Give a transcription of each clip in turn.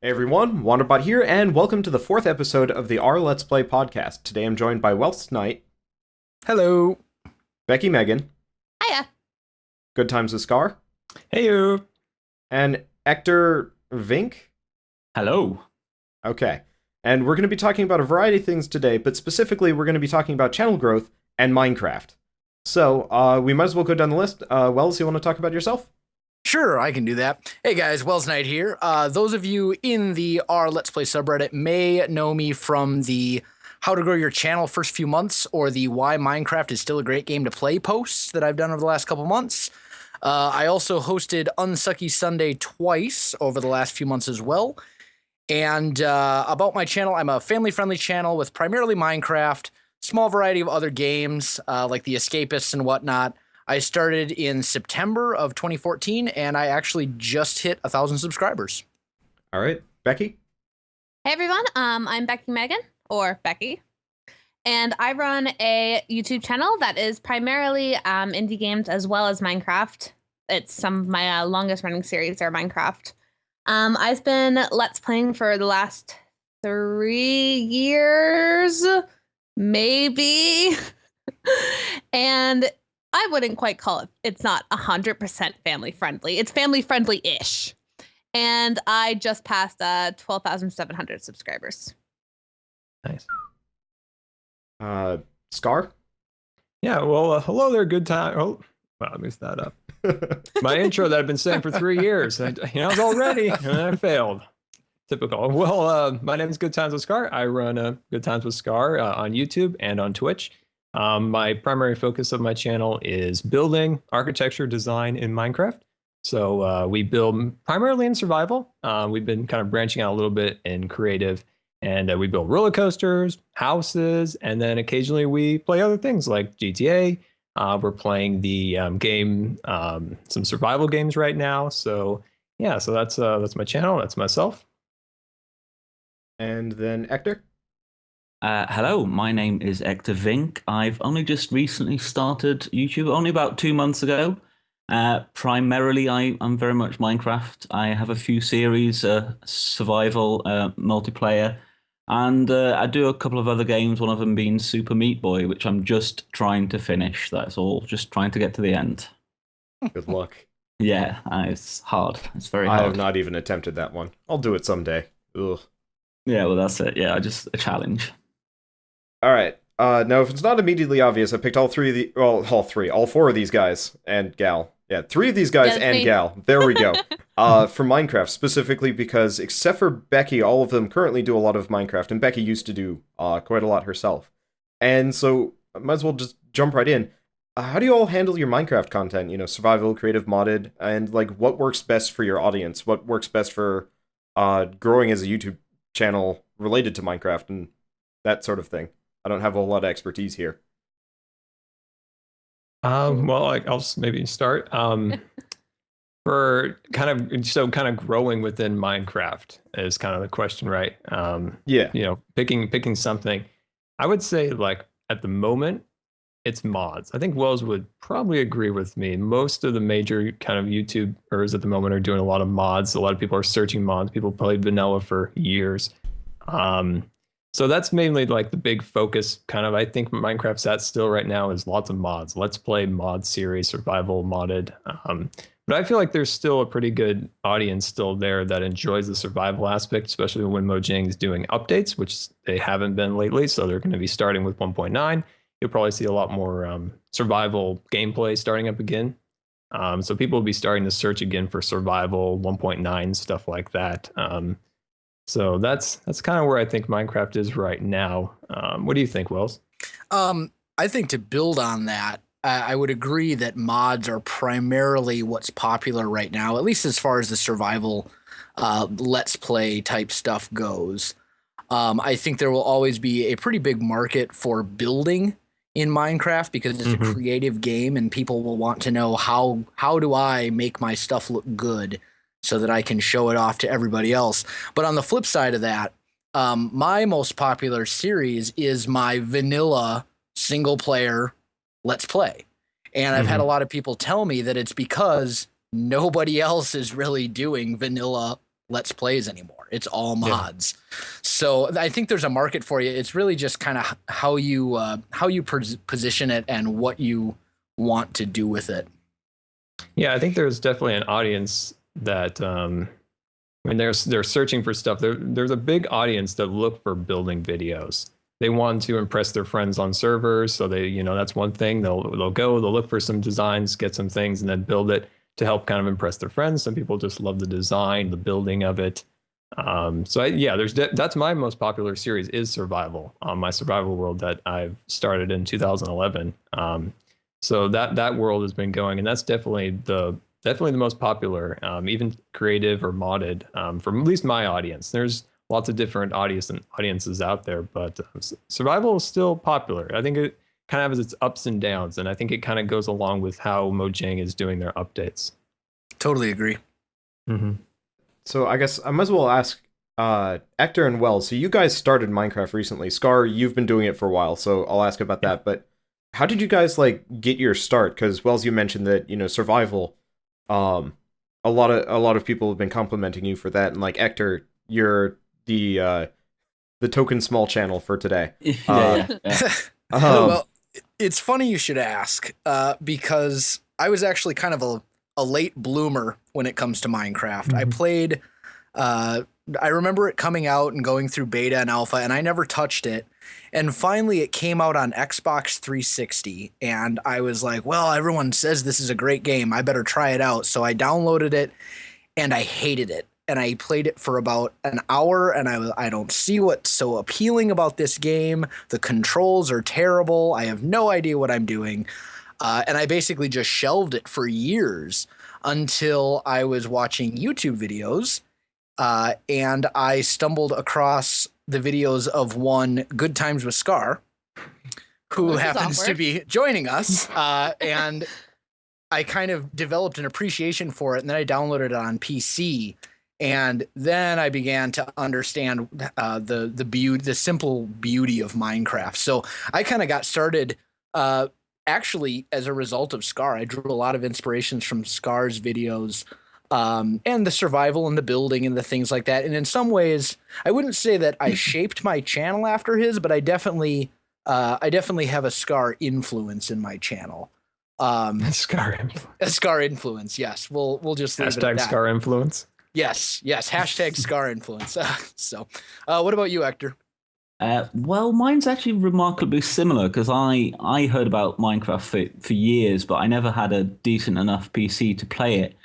Hey everyone, Wanderbot here, and welcome to the fourth episode of the R Let's Play Podcast. Today I'm joined by Welsknight, Hello. BeckyMegan, Hiya. GoodTimesWithScar, Heyo. and Ector Vynk. Hello. Okay, and we're going to be talking about a variety of things today, but specifically we're going to be talking about channel growth and Minecraft. So, we might as well go down the list. Wells, you want to talk about yourself? Sure, I can do that. Hey guys, Welsknight here. Those of you in the R Let's Play subreddit may know me from the How to Grow Your Channel First Few Months or the Why Minecraft is Still a Great Game to Play posts that I've done over the last couple months. I also hosted Unsucky Sunday twice over the last few months as well. And about my channel, I'm a family-friendly channel with primarily Minecraft, small variety of other games like The Escapists and whatnot. I started in September of 2014, and I actually just hit 1,000 subscribers. All right, Becky? Hey everyone, I'm BeckyMegan, or Becky, and I run a YouTube channel that is primarily indie games as well as Minecraft. It's some of my longest running series are Minecraft. I've been Let's Playing for the last 3 years, maybe, and I wouldn't quite call it. It's not 100% family friendly. It's family friendly-ish. And I just passed 12,700 subscribers. Nice. Scar? Yeah, well, hello there, good time. Oh, wow, I messed that up. My intro that I've been saying for 3 years. I was all ready, and then I failed. Typical. Well, my name is Good Times with Scar. I run Good Times with Scar on YouTube and on Twitch. My primary focus of my channel is building, architecture, design in Minecraft. So we build primarily in survival. We've been kind of branching out a little bit in creative, and we build roller coasters, houses, and then occasionally we play other things like GTA. We're playing the game, some survival games right now. So yeah, so that's my channel. That's myself. And then Ector? Hello, my name is Ector Vynk. I've only just recently started YouTube, only about 2 months ago. Primarily, I'm very much Minecraft. I have a few series, survival, multiplayer, and I do a couple of other games, one of them being Super Meat Boy, which I'm just trying to finish. That's all, just trying to get to the end. Good luck. Yeah, it's hard. It's very I hard. have not even attempted that one. I'll do it someday. Ugh. Yeah, well, that's it. Yeah, just a challenge. All right. Now, if it's not immediately obvious, I picked all four of these guys and gal. Yeah, 3 of these guys and gal. There we go. For Minecraft, specifically because, except for Becky, all of them currently do a lot of Minecraft, and Becky used to do quite a lot herself. And so, I might as well just jump right in. How do you all handle your Minecraft content? You know, survival, creative, modded, and like, what works best for your audience? What works best for growing as a YouTube channel related to Minecraft and that sort of thing? I don't have a lot of expertise here. Well, I'll maybe start. For kind of growing within Minecraft is kind of the question, right? Yeah. You know, picking something. I would say, like, at the moment, it's mods. I think Wells would probably agree with me. Most of the major kind of YouTubers at the moment are doing a lot of mods. A lot of people are searching mods. People played vanilla for years. So that's mainly like the big focus kind of, I think Minecraft's at still right now is lots of mods. Let's Play mod series, survival modded. But I feel like there's still a pretty good audience still there that enjoys the survival aspect, especially when Mojang's doing updates, which they haven't been lately. So they're going to be starting with 1.9. You'll probably see a lot more survival gameplay starting up again. So people will be starting to search again for survival 1.9, stuff like that. So that's kind of where I think Minecraft is right now. What do you think, Wells? I think to build on that, I would agree that mods are primarily what's popular right now, at least as far as the survival Let's Play type stuff goes. I think there will always be a pretty big market for building in Minecraft because it's a creative game and people will want to know how do I make my stuff look good so that I can show it off to everybody else. But on the flip side of that, my most popular series is my vanilla single player Let's Play. And I've had a lot of people tell me that it's because nobody else is really doing vanilla Let's Plays anymore. It's all mods. So I think there's a market for you. It's really just kind of how you position it and what you want to do with it. Yeah, I think there's definitely an audience that when they're searching for stuff. There's a big audience that look for building videos. They want to impress their friends on servers, so that's one thing. They'll look for some designs, get some things, and then build it to help kind of impress their friends. Some people just love the design, the building of it. That's my most popular series is survival. My survival world that I've started in 2011. So that world has been going, and that's definitely the most popular, even creative or modded, from at least my audience. There's lots of different audiences out there, but survival is still popular. I think it kind of has its ups and downs, and I think it kind of goes along with how Mojang is doing their updates. Totally agree. Mm-hmm. So I guess I might as well ask Ector and Wells. So you guys started Minecraft recently. Scar, you've been doing it for a while, so I'll ask about that. But how did you guys get your start? Because Wells, you mentioned that survival. A lot of people have been complimenting you for that, and Ector, you're the token small channel for today. Yeah. Well, it's funny you should ask, because I was actually kind of a late bloomer when it comes to Minecraft. Mm-hmm. I played, I remember it coming out and going through beta and alpha, and I never touched it. And finally it came out on Xbox 360, and I was like, well, everyone says this is a great game. I better try it out. So I downloaded it, and I hated it. And I played it for about an hour, and I don't see what's so appealing about this game. The controls are terrible. I have no idea what I'm doing. And I basically just shelved it for years until I was watching YouTube videos, and I stumbled across the videos of one GoodTimesWithScar, who happens to be joining us, and I kind of developed an appreciation for it, and then I downloaded it on PC. And then I began to understand the simple beauty of Minecraft. So I kind of got started actually as a result of Scar. I drew a lot of inspirations from Scar's videos, and the survival and the building and the things like that. And in some ways, I wouldn't say that I shaped my channel after his, but I definitely have a Scar influence in my channel. A Scar influence. Yes, we'll just leave it at that. Scar influence. Yes. Hashtag Scar influence. So, what about you, Ector? Well, mine's actually remarkably similar, because I heard about Minecraft for years, but I never had a decent enough PC to play it.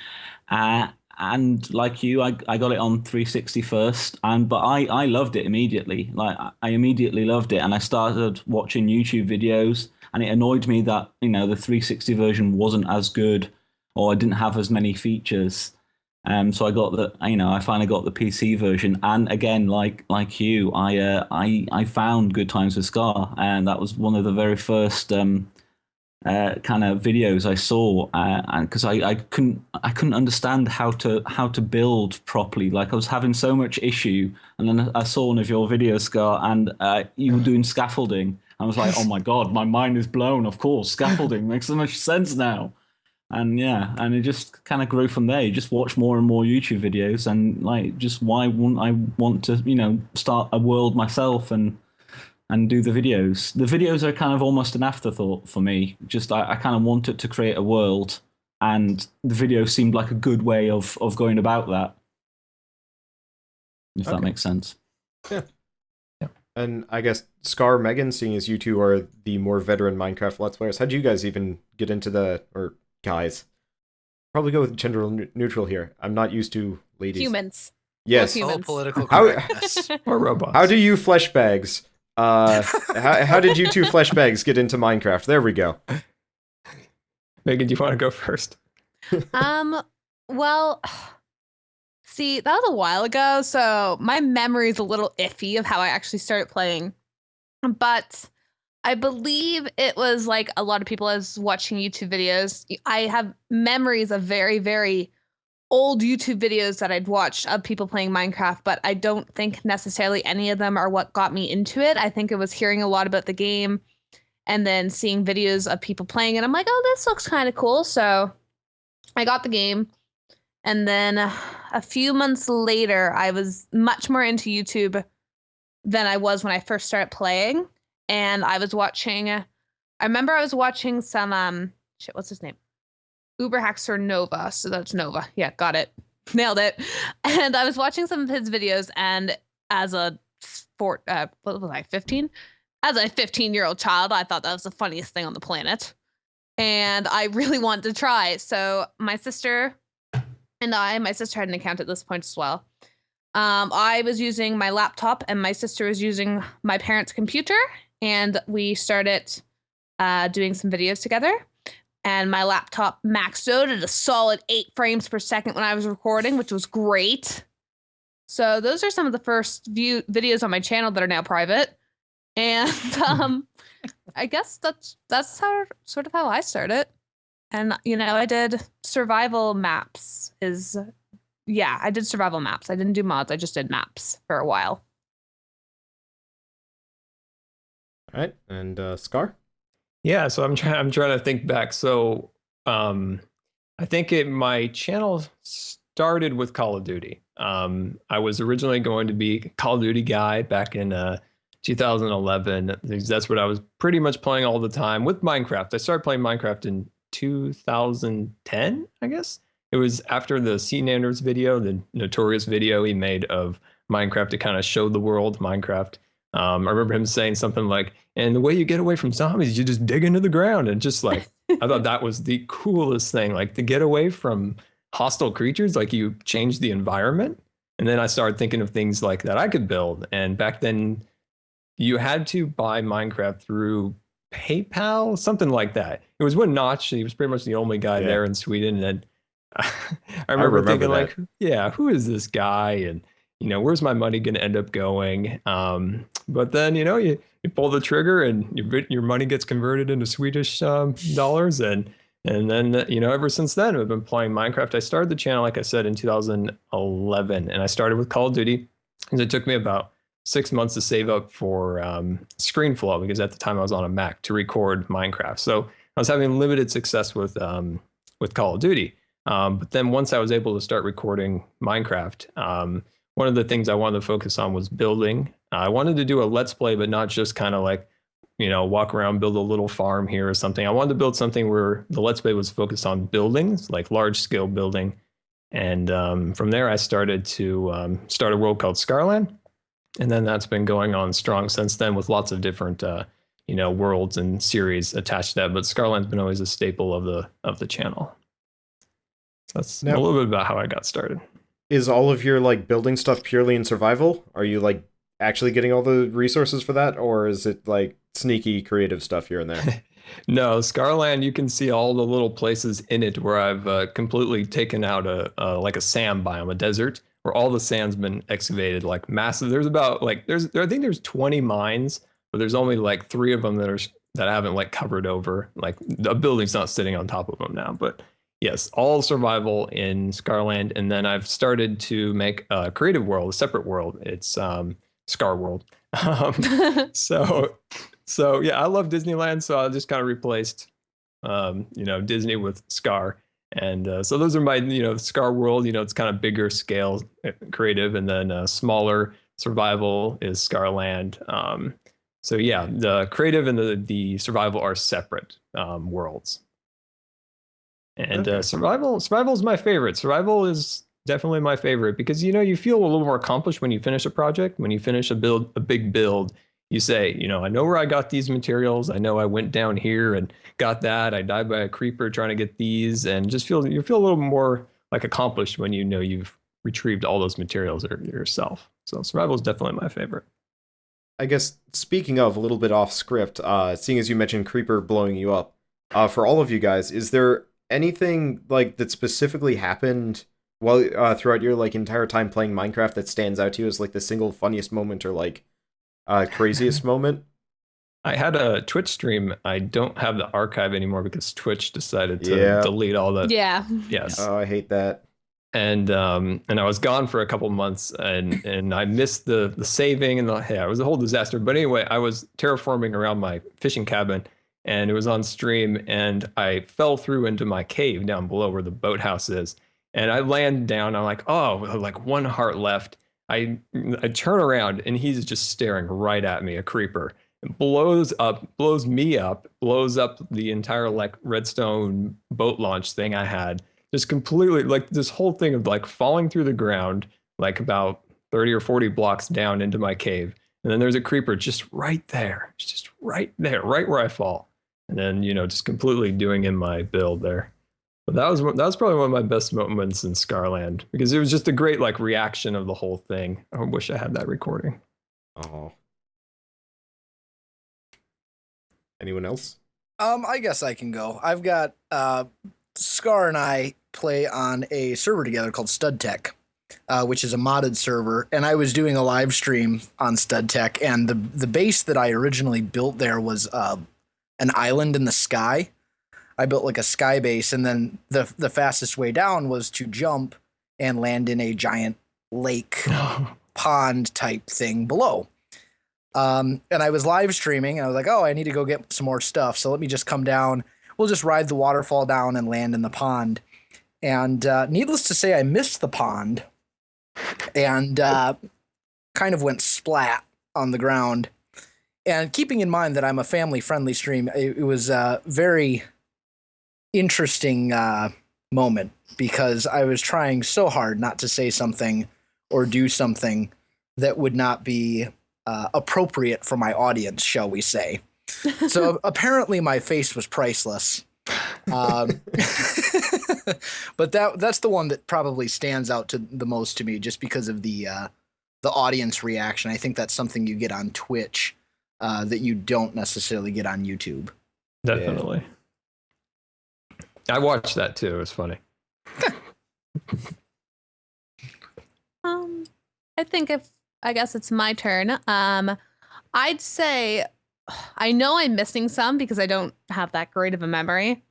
And like you, I got it on 360 first, but I loved it immediately. I immediately loved it, and I started watching YouTube videos, and it annoyed me that the 360 version wasn't as good, or I didn't have as many features. So I got I finally got the PC version, and again, like you, I found GoodTimesWithScar, and that was one of the very first kind of videos I saw, and because I couldn't understand how to build properly. I was having so much issue, and then I saw one of your videos, Scar, and you were doing scaffolding. I was like, oh my god, my mind is blown. Of course, scaffolding makes so much sense now. And and it just kind of grew from there. You just watch more and more YouTube videos, and just why wouldn't I want to, start a world myself and do the videos? The videos are kind of almost an afterthought for me. Just I kind of wanted to create a world, and the video seemed like a good way of going about that. If that makes sense. Yeah. And I guess Scar, Megan, seeing as you two are the more veteran Minecraft Let's Players, how'd you guys even get into guys? Probably go with gender neutral here. I'm not used to ladies. Humans. Yes. Humans. Political correctness. Or robots. How do you flesh bags? How did you two flesh bags get into Minecraft? There we go. Megan, do you want to go first? Well, see, that was a while ago, so my memory is a little iffy of how I actually started playing. But I believe it was like a lot of people as watching YouTube videos. I have memories of very, very old YouTube videos that I'd watched of people playing Minecraft, but I don't think necessarily any of them are what got me into it. I think it was hearing a lot about the game and then seeing videos of people playing it. I'm like, oh, this looks kind of cool. So I got the game. And then a few months later, I was much more into YouTube than I was when I first started playing. And I was watching, I remember I was watching some, what's his name? Uber Hackster Nova. So that's Nova. Yeah, got it. Nailed it. And I was watching some of his videos, and as a what was I, 15? As a 15-year-old child, I thought that was the funniest thing on the planet. And I really wanted to try. So my sister had an account at this point as well. I was using my laptop, and my sister was using my parents' computer, and we started doing some videos together. And my laptop maxed out at a solid 8 frames per second when I was recording, which was great. So those are some of the first videos on my channel that are now private. And I guess that's how I started. And, I did survival maps I did survival maps. I didn't do mods. I just did maps for a while. All right. And Scar? Yeah, so I'm trying to think back. So I think my channel started with Call of Duty. I was originally going to be a Call of Duty guy back in 2011. That's what I was pretty much playing all the time with Minecraft. I started playing Minecraft in 2010, I guess. It was after the C Nanders video, the notorious video he made of Minecraft to kind of show the world Minecraft. I remember him saying something like, and the way you get away from zombies, you just dig into the ground. And just like, I thought that was the coolest thing, like to get away from hostile creatures, like you change the environment. And then I started thinking of things like that I could build. And back then you had to buy Minecraft through PayPal, something like that. It was when Notch, he was pretty much the only guy there in Sweden. And I remember thinking that. Like, yeah, who is this guy? And, where's my money going to end up going? But then, you pull the trigger and your money gets converted into Swedish dollars. And then, ever since then, I've been playing Minecraft. I started the channel, like I said, in 2011. And I started with Call of Duty because it took me about 6 months to save up for ScreenFlow, because at the time I was on a Mac to record Minecraft. So I was having limited success with Call of Duty. But then once I was able to start recording Minecraft, one of the things I wanted to focus on was building. I wanted to do a Let's Play, but not just kind of like, walk around, build a little farm here or something. I wanted to build something where the Let's Play was focused on buildings, like large scale building. And from there, I started to start a world called Scarland. And then that's been going on strong since then with lots of different, worlds and series attached to that. But Scarland's been always a staple of the channel. That's a little bit about how I got started. Is all of your building stuff purely in survival? Are you actually getting all the resources for that, or is it sneaky creative stuff here and there? No, Scarland, you can see all the little places in it where I've completely taken out a sand biome, a desert, where all the sand's been excavated, massive. There's about I think there's 20 mines, but there's only 3 of them that I haven't covered over. A building's not sitting on top of them now, but yes, all survival in Scarland. And then I've started to make a creative world, a separate world. It's Scar World. So yeah, I love Disneyland. So I just kind of replaced, Disney with Scar. And so those are my, Scar World, it's kind of bigger scale creative. And then smaller survival is Scarland. So yeah, the creative and the survival are separate worlds. And survival is my favorite. Survival is definitely my favorite because, you feel a little more accomplished when you finish a project. When you finish a big build, you say, I know where I got these materials. I know I went down here and got that. I died by a creeper trying to get these, and you feel a little more accomplished when you've retrieved all those materials yourself. So survival is definitely my favorite. I guess speaking of a little bit off script, seeing as you mentioned creeper blowing you up, for all of you guys, is there anything that specifically happened throughout your entire time playing Minecraft that stands out to you as the single funniest moment or craziest moment? I had a Twitch stream. I don't have the archive anymore because Twitch decided to delete all that. Yeah. Yes. Oh, I hate that. And I was gone for a couple months, and I missed the saving, and it was a whole disaster. But anyway, I was terraforming around my fishing cabin, and it was on stream, and I fell through into my cave down below where the boathouse is. And I land down. I'm like, oh, like 1 heart left. I turn around and he's just staring right at me, a creeper. It blows me up, blows up the entire like redstone boat launch thing I had. Just completely like this whole thing of like falling through the ground, like about 30 or 40 blocks down into my cave. And then there's a creeper just right there. It's just right there, right where I fall. And then, just completely doing in my build there. But that was probably one of my best moments in Scarland because it was just a great like reaction of the whole thing. I wish I had that recording. Oh. Anyone else? I guess I can go. I've got Scar and I play on a server together called StudTech, which is a modded server, and I was doing a live stream on StudTech, and the base that I originally built there was an island in the sky. I built like a sky base, and then the fastest way down was to jump and land in a giant lake pond type thing below. And I was live streaming, and I was like, oh, I need to go get some more stuff, so let me just come down. We'll just ride the waterfall down and land in the pond. And needless to say, I missed the pond and kind of went splat on the ground. And keeping in mind that I'm a family-friendly stream, it was a very interesting moment because I was trying so hard not to say something or do something that would not be appropriate for my audience, shall we say. So apparently my face was priceless. But that's the one that probably stands out to the most to me just because of the audience reaction. I think that's something you get on Twitch that you don't necessarily get on YouTube. Definitely. Yeah. I watched that too. It was funny. I guess it's my turn. I'd say I know I'm missing some because I don't have that great of a memory,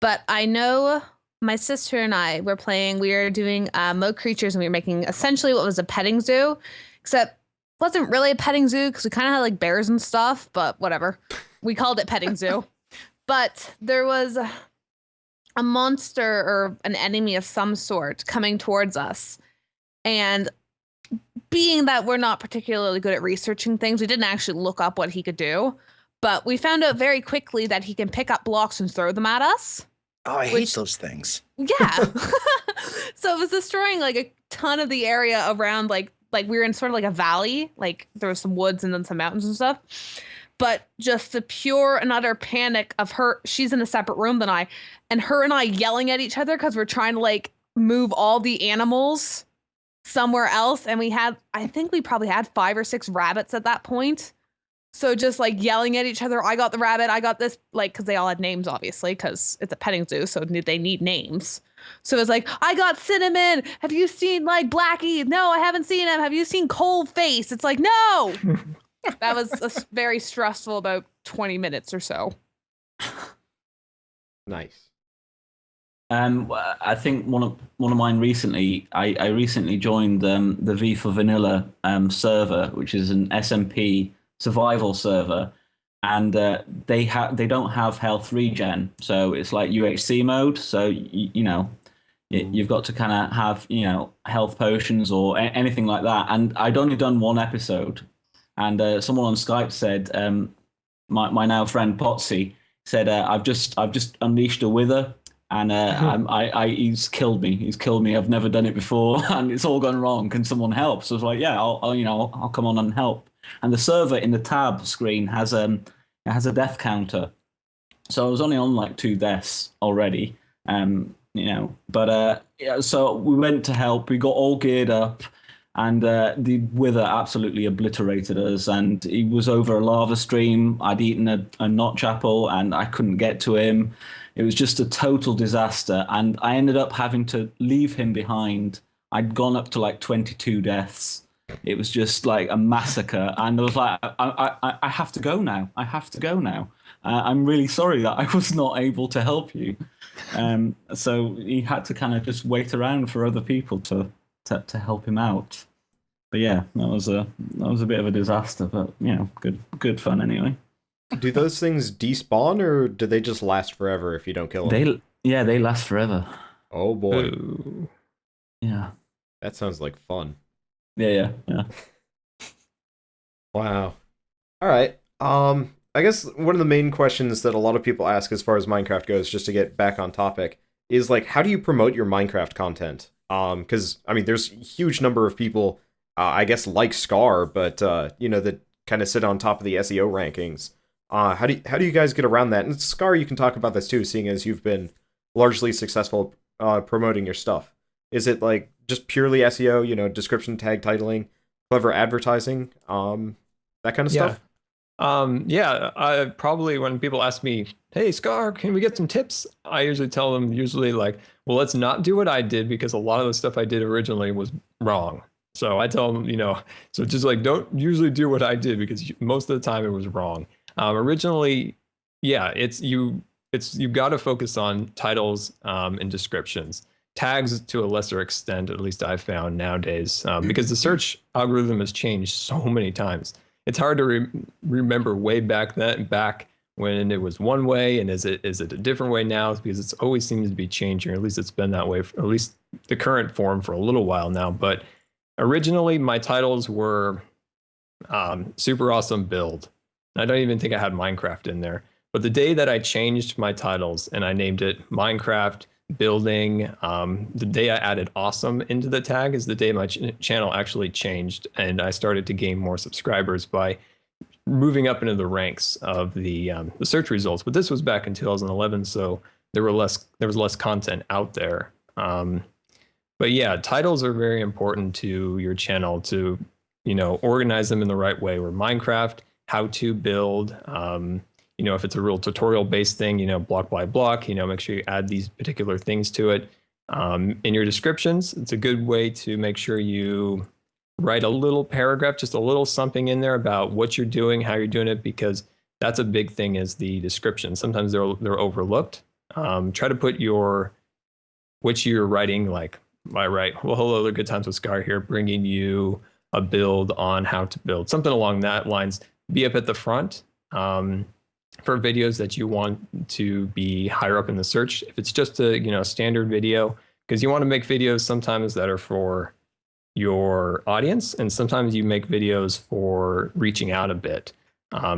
but I know my sister and I were playing. We were doing Mo Creatures, and we were making essentially what was a petting zoo, except it wasn't really a petting zoo because we kind of had like bears and stuff, but whatever. We called it petting zoo. But there was a monster or an enemy of some sort coming towards us. And being that we're not particularly good at researching things, we didn't actually look up what he could do. But we found out very quickly that he can pick up blocks and throw them at us. Oh, I hate those things. Yeah. So it was destroying like a ton of the area around like we were in sort of like a valley. Like there was some woods and then some mountains and stuff. But just the pure and utter panic of her, she's in a separate room than I, and her and I yelling at each other because we're trying to like move all the animals somewhere else. And I think we probably had 5 or 6 rabbits at that point. So just like yelling at each other, I got the rabbit, I got this, like, because they all had names, obviously, because it's a petting zoo, so they need names. So it's like, I got Cinnamon. Have you seen like Blackie? No, I haven't seen him. Have you seen Cold Face? It's like, no. That was very stressful about 20 minutes or so. Nice. I think one of mine recently. I recently joined the V for Vanilla server, which is an SMP survival server, and they don't have health regen, so it's like UHC mode. So you've got to kind of have health potions or anything like that. And I'd only done 1 episode. And someone on Skype said, my now friend Potsy said, I've just unleashed a wither, and he's killed me. He's killed me. I've never done it before, and it's all gone wrong. Can someone help? So I was like, yeah, I'll come on and help. And the server in the tab screen has a death counter. So I was only on like 2 deaths already, But so we went to help. We got all geared up. And the wither absolutely obliterated us, and he was over a lava stream. I'd eaten a notch apple, and I couldn't get to him. It was just a total disaster, and I ended up having to leave him behind. I'd gone up to like 22 deaths. It was just like a massacre, and I was like, I have to go now. I have to go now. I'm really sorry that I was not able to help you. So he had to kind of just wait around for other people to help him out. But yeah, that was a bit of a disaster, but good fun anyway. Do those things despawn, or do they just last forever if you don't kill them? They last forever. Oh boy. Ooh. Yeah. That sounds like fun. Yeah. Wow. All right. I guess one of the main questions that a lot of people ask as far as Minecraft goes, just to get back on topic, is like, how do you promote your Minecraft content? Because I mean, there's a huge number of people, I guess, like Scar, but that kind of sit on top of the SEO rankings. How do you guys get around that? And Scar, you can talk about this too, seeing as you've been largely successful promoting your stuff. Is it like just purely SEO, description, tag titling, clever advertising, that kind of stuff? I probably, when people ask me, hey Scar, can we get some tips? I usually tell them like, well, let's not do what I did, because a lot of the stuff I did originally was wrong. So I tell them, so just like, don't usually do what I did, because most of the time it was wrong. Originally, yeah, you got to focus on titles and descriptions. Tags to a lesser extent, at least I've found nowadays, because the search algorithm has changed so many times. It's hard to remember way back when it was one way, and is it a different way now? Because it's always seems to be changing, or at least it's been that way, for at least the current form, for a little while now. But originally, my titles were super awesome build. I don't even think I had Minecraft in there. But the day that I changed my titles and I named it Minecraft building, the day I added awesome into the tag is the day my channel actually changed, and I started to gain more subscribers by moving up into the ranks of the search results. But this was back in 2011, so there was less content out there. But yeah, titles are very important to your channel to organize them in the right way. Where Minecraft, how to build, if it's a real tutorial based thing, block by block, make sure you add these particular things to it. In your descriptions, it's a good way to make sure you write a little paragraph, just a little something in there about what you're doing, how you're doing it, because that's a big thing, is the description. Sometimes they're overlooked. Try to put what you're writing, like I write, well, hello, the Good Times with Scar here, bringing you a build on how to build, something along that lines. Be up at the front. For videos that you want to be higher up in the search. If it's just a standard video, because you want to make videos sometimes that are for your audience, and sometimes you make videos for reaching out a bit.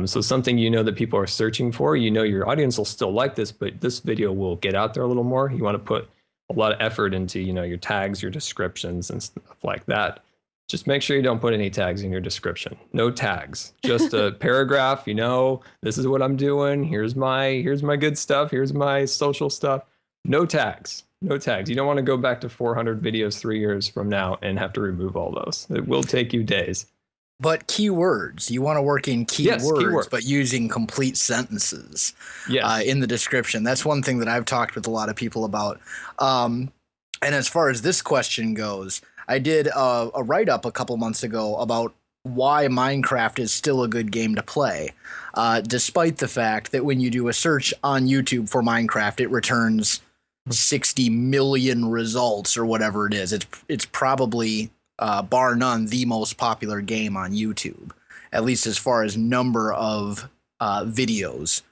So something that people are searching for, your audience will still like this, but this video will get out there a little more. You want to put a lot of effort into your tags, your descriptions, and stuff like that. Just make sure you don't put any tags in your description. No tags, just a paragraph. This is what I'm doing. Here's my good stuff. Here's my social stuff. No tags. You don't want to go back to 400 videos 3 years from now and have to remove all those. It will take you days. But keywords, you want to work in keywords, but using complete sentences in the description. That's one thing that I've talked with a lot of people about. And as far as this question goes, I did a write-up a couple months ago about why Minecraft is still a good game to play, despite the fact that when you do a search on YouTube for Minecraft, it returns 60 million results or whatever it is. It's probably, bar none, the most popular game on YouTube, at least as far as number of videos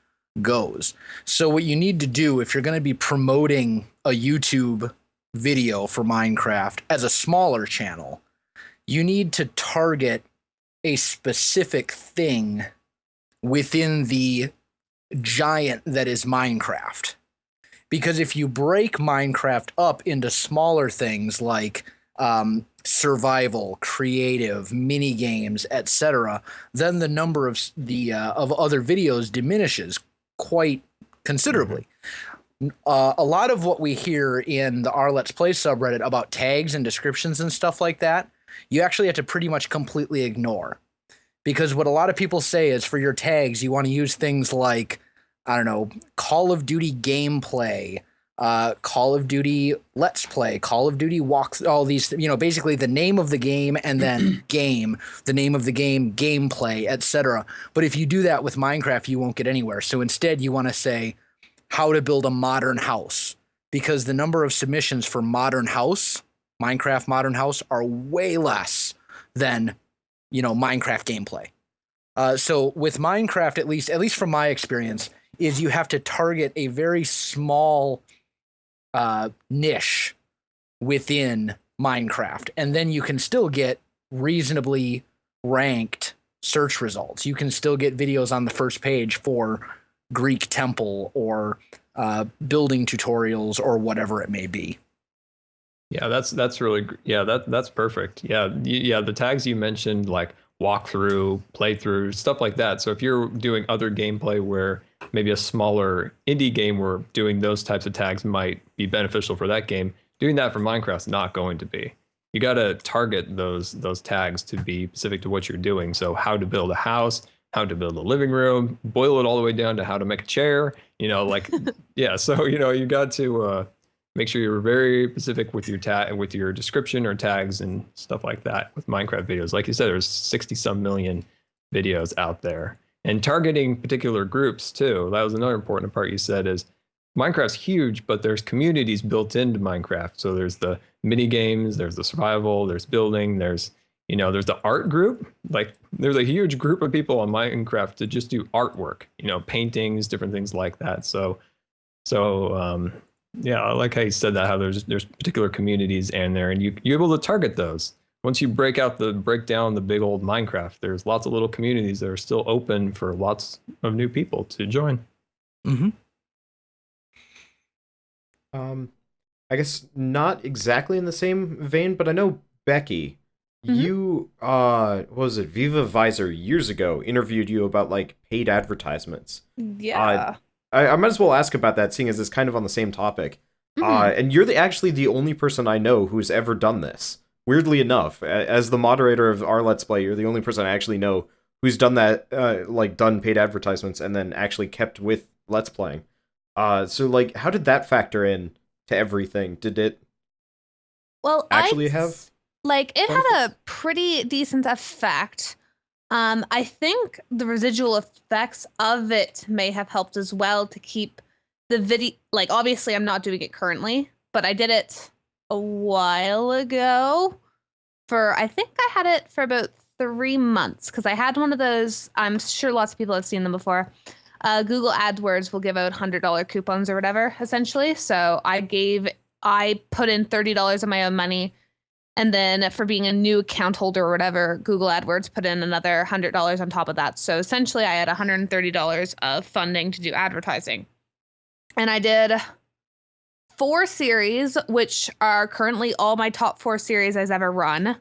goes. So what you need to do if you're going to be promoting a YouTube video for Minecraft as a smaller channel, you need to target a specific thing within the giant that is Minecraft. Because if you break Minecraft up into smaller things like survival, creative, mini games, etc., then the number of other videos diminishes quite considerably. A lot of what we hear in the Let's Play subreddit about tags and descriptions and stuff like that, you actually have to pretty much completely ignore. Because what a lot of people say is for your tags, you want to use things like, I don't know, Call of Duty gameplay, Call of Duty Let's Play, Call of Duty walks, all these, basically the name of the game and then game, the name of the game, gameplay, etc. But if you do that with Minecraft, you won't get anywhere. So instead you want to say, how to build a modern house, because the number of submissions for Minecraft modern house are way less than, Minecraft gameplay. So with Minecraft, at least from my experience, is you have to target a very small niche within Minecraft, and then you can still get reasonably ranked search results. You can still get videos on the first page for Greek temple or building tutorials or whatever it may be. Yeah, that's really that's perfect. Yeah, the tags you mentioned, like walkthrough, playthrough, stuff like that. So if you're doing other gameplay where maybe a smaller indie game where doing those types of tags might be beneficial for that game, doing that for Minecraft's not going to be. You got to target those tags to be specific to what you're doing. So how to build a house, how to build a living room, boil it all the way down to how to make a chair, yeah. So, you got to make sure you're very specific with your description or tags and stuff like that with Minecraft videos. Like you said, there's 60 some million videos out there, and targeting particular groups too. That was another important part you said is Minecraft's huge, but there's communities built into Minecraft. So there's the mini games, there's the survival, there's building, there's the art group. Like there's a huge group of people on Minecraft to just do artwork, paintings, different things like that. So yeah, I like how you said that, how there's particular communities in there, and you're able to target those. Once you break down the big old Minecraft, there's lots of little communities that are still open for lots of new people to join. Mm-hmm. I guess not exactly in the same vein, but I know Becky, you what was it, Viva Visor years ago interviewed you about like paid advertisements. Yeah. I might as well ask about that, seeing as it's kind of on the same topic. And you're actually the only person I know who's ever done this. Weirdly enough, as the moderator of our Let's Play, you're the only person I actually know who's done that, done paid advertisements and then actually kept with Let's Playing. So, like, how did that factor in to everything? Did it actually have? Like, it had a pretty decent effect. I think the residual effects of it may have helped as well to keep the video. Like, obviously, I'm not doing it currently, but I did it a while ago. I think I had it for about 3 months because I had one of those. I'm sure lots of people have seen them before. Google AdWords will give out $100 coupons or whatever, essentially. So I put in $30 of my own money. And then for being a new account holder or whatever, Google AdWords put in another $100 on top of that. So essentially I had $130 of funding to do advertising. And I did 4 series, which are currently all my top 4 series I've ever run.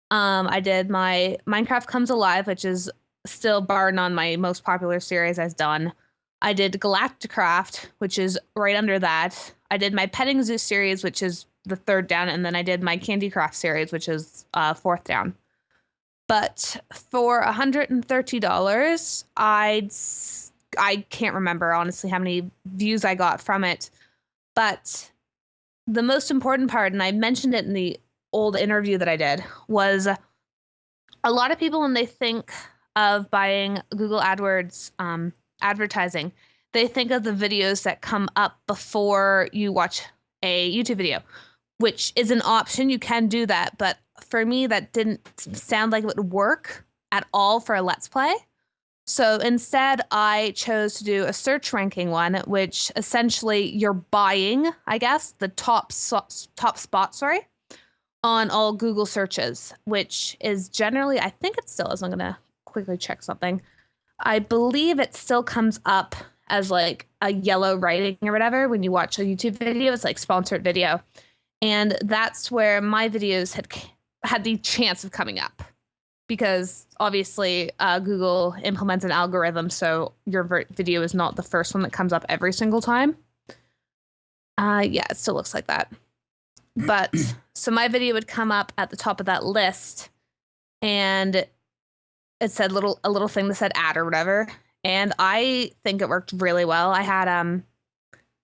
I did my Minecraft Comes Alive, which is still bar none my most popular series I've done. I did Galacticraft, which is right under that. I did my Petting Zoo series, which is the 3rd down, and then I did my Candy Craft series, which is 4th down. But for $130, I can't remember honestly how many views I got from it. But the most important part, and I mentioned it in the old interview that I did, was a lot of people when they think of buying Google AdWords advertising, they think of the videos that come up before you watch a YouTube video, which is an option. You can do that. But for me, that didn't sound like it would work at all for a Let's Play. So instead, I chose to do a search ranking one, which essentially you're buying, I guess, the top spot, on all Google searches, which is generally, I think it still is. I'm going to quickly check something. I believe it still comes up as like a yellow writing or whatever when you watch a YouTube video. It's like sponsored video. And that's where my videos had the chance of coming up. Because obviously Google implements an algorithm, so your video is not the first one that comes up every single time. Yeah, it still looks like that. But so my video would come up at the top of that list, and it said a little thing that said ad or whatever. And I think it worked really well. I had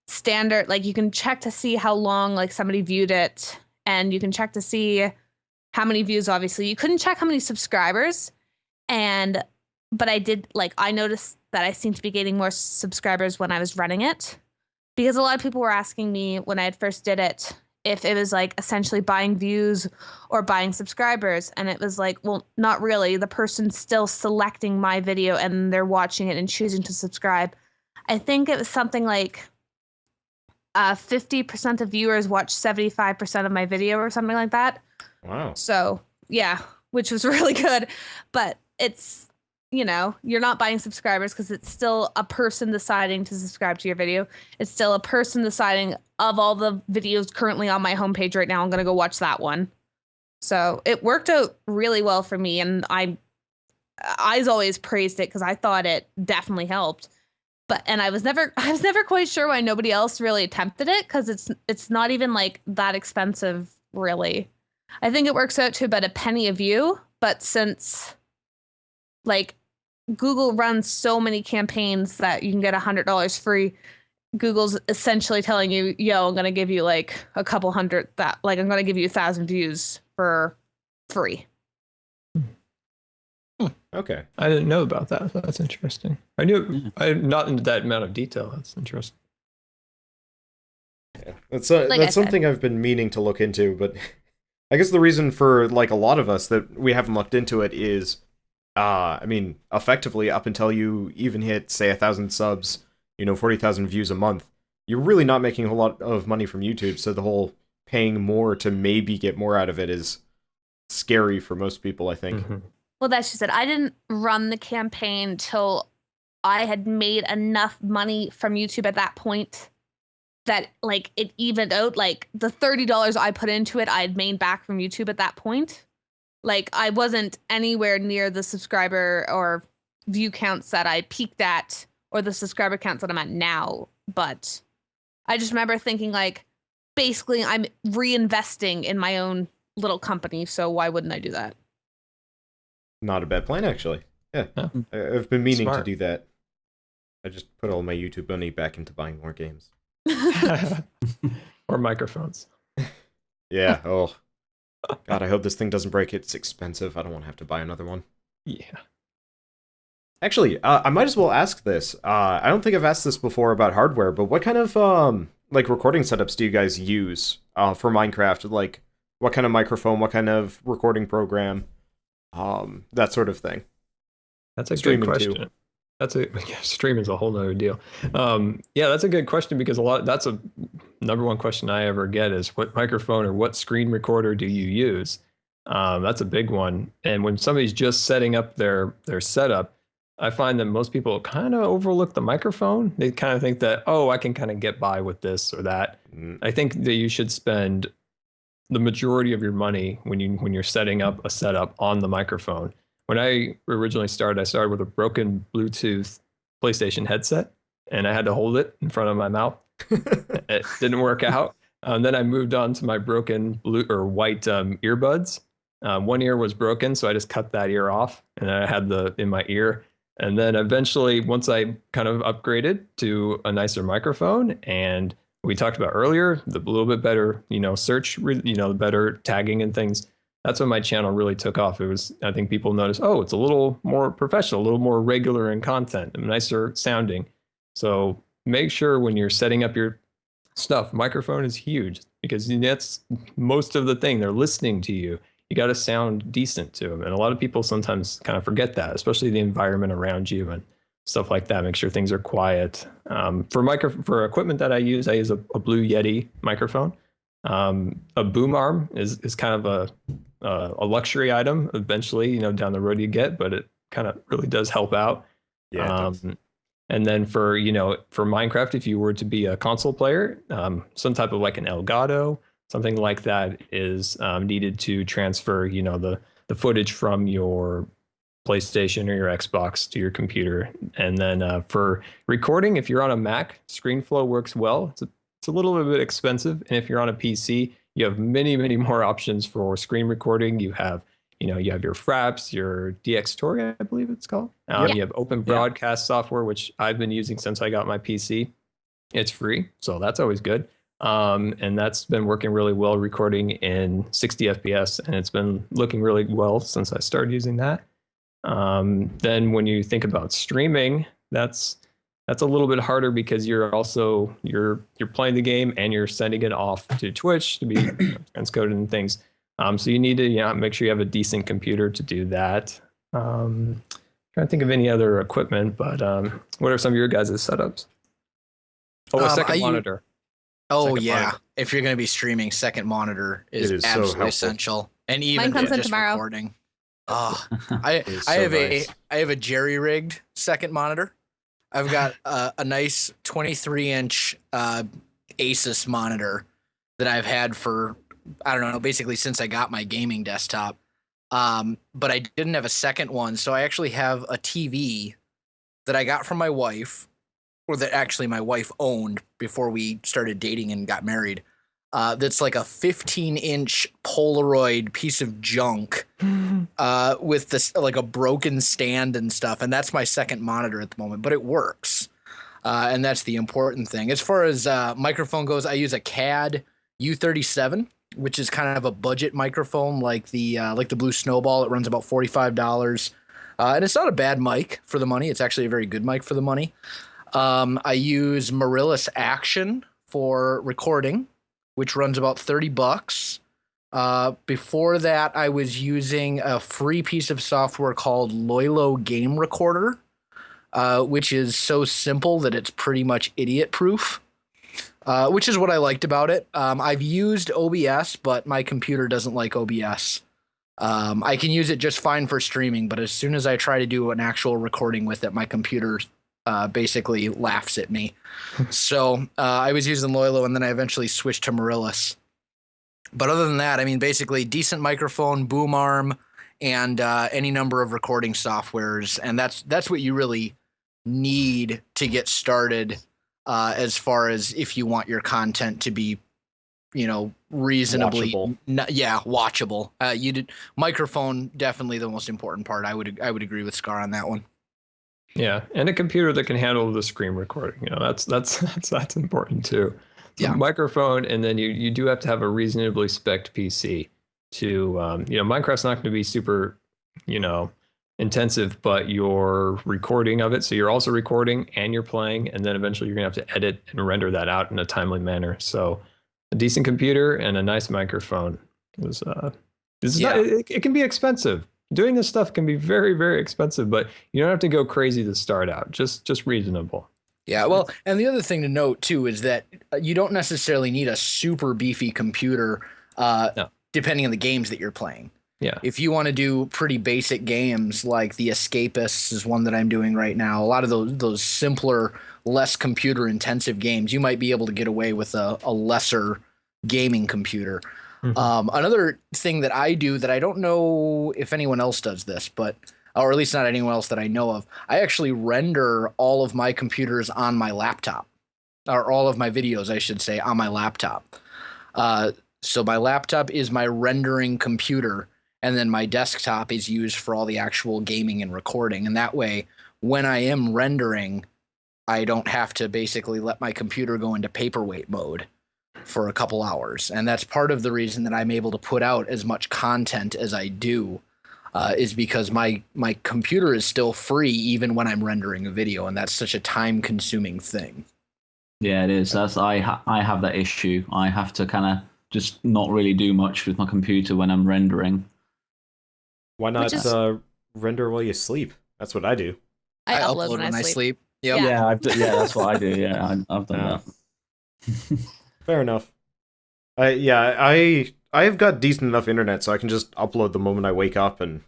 standard, like you can check to see how long like somebody viewed it, and you can check to see how many views. Obviously you couldn't check how many subscribers, but I did, like, I noticed that I seemed to be gaining more subscribers when I was running it, because a lot of people were asking me when I had first did it if it was like essentially buying views or buying subscribers, and it was like, well, not really. The person's still selecting my video and they're watching it and choosing to subscribe. I think it was something like 50% of viewers watch 75% of my video or something like that. Wow. So yeah, which was really good. But it's, you know, you're not buying subscribers because it's still a person deciding to subscribe to your video. It's still a person deciding, of all the videos currently on my homepage right now, I'm going to go watch that one. So it worked out really well for me. And I always praised it because I thought it definitely helped. And I was never quite sure why nobody else really attempted it, because it's not even like that expensive, really. I think it works out to about a penny a view, but since like Google runs so many campaigns that you can get $100 free, Google's essentially telling you, yo, I'm going to give you like a couple hundred, that like I'm going to give you 1,000 views for free. Okay. I didn't know about that. That's interesting. I knew, not into that amount of detail. That's interesting. Yeah. That's something I've been meaning to look into, but I guess the reason for like a lot of us that we haven't looked into it is, I mean, effectively up until you even hit, say, 1,000 subs, 40,000 views a month, you're really not making a whole lot of money from YouTube. So the whole paying more to maybe get more out of it is scary for most people, I think. Mm-hmm. Well, that's just it. I didn't run the campaign till I had made enough money from YouTube at that point that like it evened out. Like the $30 I put into it, I had made back from YouTube at that point. Like I wasn't anywhere near the subscriber or view counts that I peaked at, or the subscriber counts that I'm at now. But I just remember thinking like, basically I'm reinvesting in my own little company. So why wouldn't I do that? Not a bad plan, actually. Yeah, Oh. I've been meaning Smart. to do that. I just put all my YouTube money back into buying more games. Or microphones. Yeah, oh. God, I hope this thing doesn't break. It's expensive. I don't want to have to buy another one. Yeah. Actually, I might as well ask this. I don't think I've asked this before about hardware, but what kind of like recording setups do you guys use for Minecraft? Like, what kind of microphone? What kind of recording program? That sort of thing. That's a Streaming good question. Stream is a whole nother deal. Yeah, that's a good question, because that's a number one question I ever get is, what microphone or what screen recorder do you use? That's a big one. And when somebody's just setting up their setup, I find that most people kind of overlook the microphone. They kind of think that, oh, I can kind of get by with this or that. I think that you should spend the majority of your money when you're setting up a setup on the microphone. When I originally started, I started with a broken Bluetooth PlayStation headset, and I had to hold it in front of my mouth. It didn't work out. Then I moved on to my broken blue or white earbuds. One ear was broken, so I just cut that ear off, and I had in my ear. And then eventually, once I kind of upgraded to a nicer microphone, and we talked about earlier, the little bit better, search, the better tagging and things. That's when my channel really took off. I think people noticed, oh, it's a little more professional, a little more regular in content, nicer sounding. So make sure when you're setting up your stuff, microphone is huge, because that's most of the thing. They're listening to you. You got to sound decent to them. And a lot of people sometimes kind of forget that, especially the environment around you and stuff like that. Make sure things are quiet. For equipment that I use a Blue Yeti microphone. A boom arm is kind of a luxury item eventually, down the road you get, but it kind of really does help out. Yeah. And then for Minecraft, if you were to be a console player, some type of like an Elgato, something like that is needed to transfer, the footage from your PlayStation or your Xbox to your computer. And then for recording, if you're on a Mac, ScreenFlow works well. It's a little bit expensive. And if you're on a PC, you have many, many more options for screen recording. You have your Fraps, your DxTory, I believe it's called. You have Open Broadcast software, which I've been using since I got my PC. It's free, so that's always good. And that's been working really well, recording in 60 FPS, and it's been looking really well since I started using that. Then when you think about streaming, that's a little bit harder, because you're playing the game and you're sending it off to Twitch to be transcoded and things. So you need to make sure you have a decent computer to do that. Trying to think of any other equipment, but what are some of your guys' setups? Oh, a second monitor. Oh Second yeah, monitor. if you're going to be streaming, second monitor is, It is so absolutely helpful. essential, and even Mine comes in just tomorrow. recording. Oh, I It is I so have nice. I have a jerry rigged second monitor. I've got a nice 23-inch Asus monitor that I've had for, I don't know, basically since I got my gaming desktop. But I didn't have a second one, so I actually have a TV that I got from my wife, or that actually my wife owned before we started dating and got married. That's like a 15-inch Polaroid piece of junk with this like a broken stand and stuff, and that's my second monitor at the moment, but it works, and that's the important thing. As far as microphone goes, I use a CAD U37, which is kind of a budget microphone, like the Blue Snowball. It runs about $45, and it's not a bad mic for the money. It's actually a very good mic for the money. I use Marillus Action for recording, which runs about $30. Before that, I was using a free piece of software called Loilo Game Recorder, which is so simple that it's pretty much idiot proof, which is what I liked about it. I've used OBS, but my computer doesn't like OBS. I can use it just fine for streaming, but as soon as I try to do an actual recording with it, my computer basically laughs at me. So I was using Loilo, and then I eventually switched to Marillus. But other than that, I mean, basically decent microphone, boom arm, and any number of recording softwares, and that's what you really need to get started. As far as if you want your content to be, reasonably, watchable. Microphone, definitely the most important part. I would agree with Scar on that one. Yeah, and a computer that can handle the screen recording. That's important too. Yeah. Microphone, and then you do have to have a reasonably spec'd PC to Minecraft's not going to be super intensive, but you're recording of it, so you're also recording and you're playing, and then eventually you're gonna have to edit and render that out in a timely manner. So a decent computer and a nice microphone is it can be expensive. Doing this stuff can be very, very expensive, but you don't have to go crazy to start out. Just reasonable. Yeah, well, and the other thing to note too is that you don't necessarily need a super beefy computer, depending on the games that you're playing. Yeah. If you want to do pretty basic games like The Escapists is one that I'm doing right now, a lot of those simpler, less computer intensive games, you might be able to get away with a lesser gaming computer. Mm-hmm. Another thing that I do that I don't know if anyone else does this, or at least not anyone else that I know of, I actually render all of my computers on my laptop, or all of my videos, I should say, on my laptop. So my laptop is my rendering computer, and then my desktop is used for all the actual gaming and recording. And that way, when I am rendering, I don't have to basically let my computer go into paperweight mode for a couple hours. And that's part of the reason that I'm able to put out as much content as I do, is because my computer is still free even when I'm rendering a video, and that's such a time-consuming thing. Yeah, it is. I have that issue. I have to kind of just not really do much with my computer when I'm rendering. Why not render while you sleep? That's what I do. I upload when I sleep. Yep. Yeah, that's what I do. Yeah, I've done that. Fair enough. I have got decent enough internet, so I can just upload the moment I wake up, and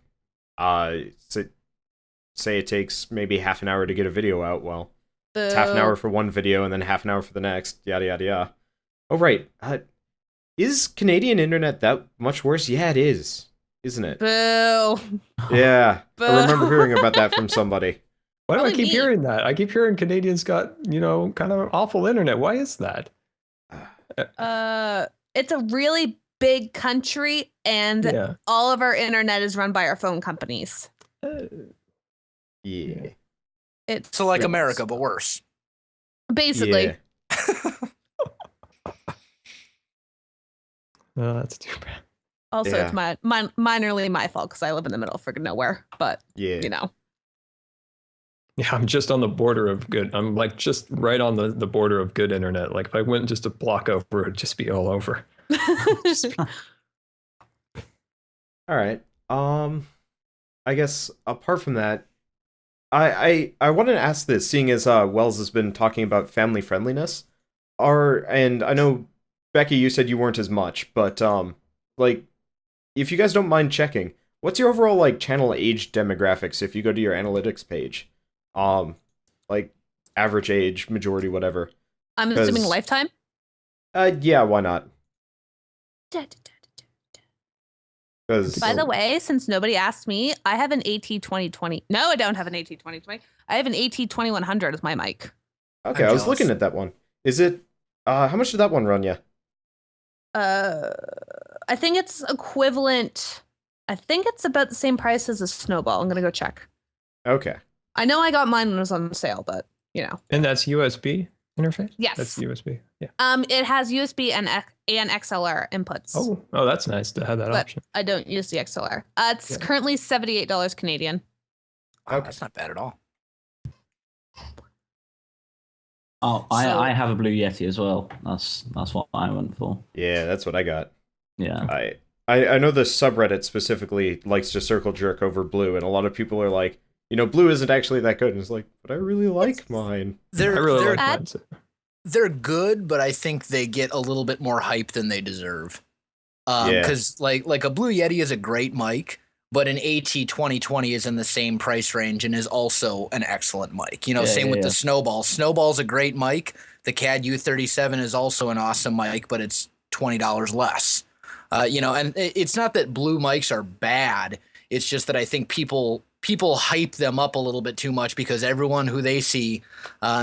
say it takes maybe half an hour to get a video out. Well, it's half an hour for one video, and then half an hour for the next. Yada yada yada. Oh right. Is Canadian internet that much worse? Yeah, it is. Isn't it? Boo. Yeah. Boo. I remember hearing about that from somebody. Why do I Probably keep me. hearing that? I keep hearing Canadians got, kind of awful internet. Why is that? It's a really big country, and all of our internet is run by our phone companies. Yeah. It's So like America, but worse. basically. Yeah. Oh, that's too bad. Also, Yeah. it's minorly my fault because I live in the middle of freaking nowhere. But Yeah. Yeah, I'm just on the border of good. I'm like just right on the border of good internet. Like if I went just a block over, it'd just be all over. All right. I guess apart from that, I wanted to ask this, seeing as Wells has been talking about family friendliness. and I know, Becky, you said you weren't as much, but like, if you guys don't mind checking, what's your overall like channel age demographics if you go to your analytics page? Like average age, majority, whatever. I'm assuming lifetime. Yeah, why not? By the way, since nobody asked me, I have an AT2020. No, I don't have an AT2020. I have an AT2100 as my mic. Okay, I was looking at that one. Is it? How much did that one run you? I think it's equivalent. I think it's about the same price as a Snowball. I'm gonna go check. Okay. I know I got mine when it was on sale, but you know. And that's USB interface? Yes. That's USB. Yeah. It has USB and XLR inputs. Oh, that's nice to have that option. I don't use the XLR. It's currently $78 Canadian. Wow, that's not bad at all. Oh, I have a Blue Yeti as well. That's what I went for. Yeah, that's what I got. Yeah. I know the subreddit specifically likes to circle jerk over Blue, and a lot of people are like, Blue isn't actually that good. And it's like, but I really like mine. I really like mine. They're good, but I think they get a little bit more hype than they deserve. Because like a Blue Yeti is a great mic, but an AT2020 is in the same price range and is also an excellent mic. Same with the Snowball. Snowball's a great mic. The CAD U37 is also an awesome mic, but it's $20 less. And it's not that Blue mics are bad. It's just that I think people hype them up a little bit too much because everyone who they see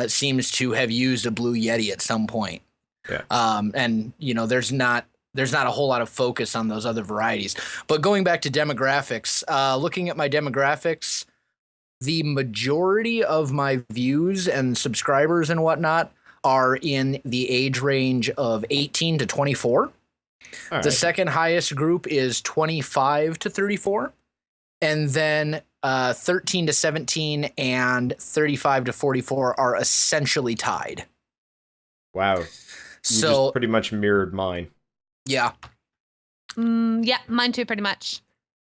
seems to have used a Blue Yeti at some point. Yeah. And there's not a whole lot of focus on those other varieties. But going back to demographics, looking at my demographics, the majority of my views and subscribers and whatnot are in the age range of 18 to 24. All right. The second highest group is 25 to 34. And then 13 to 17 and 35 to 44 are essentially tied. Wow. So just pretty much mirrored mine. Yeah. Yeah, mine too, pretty much.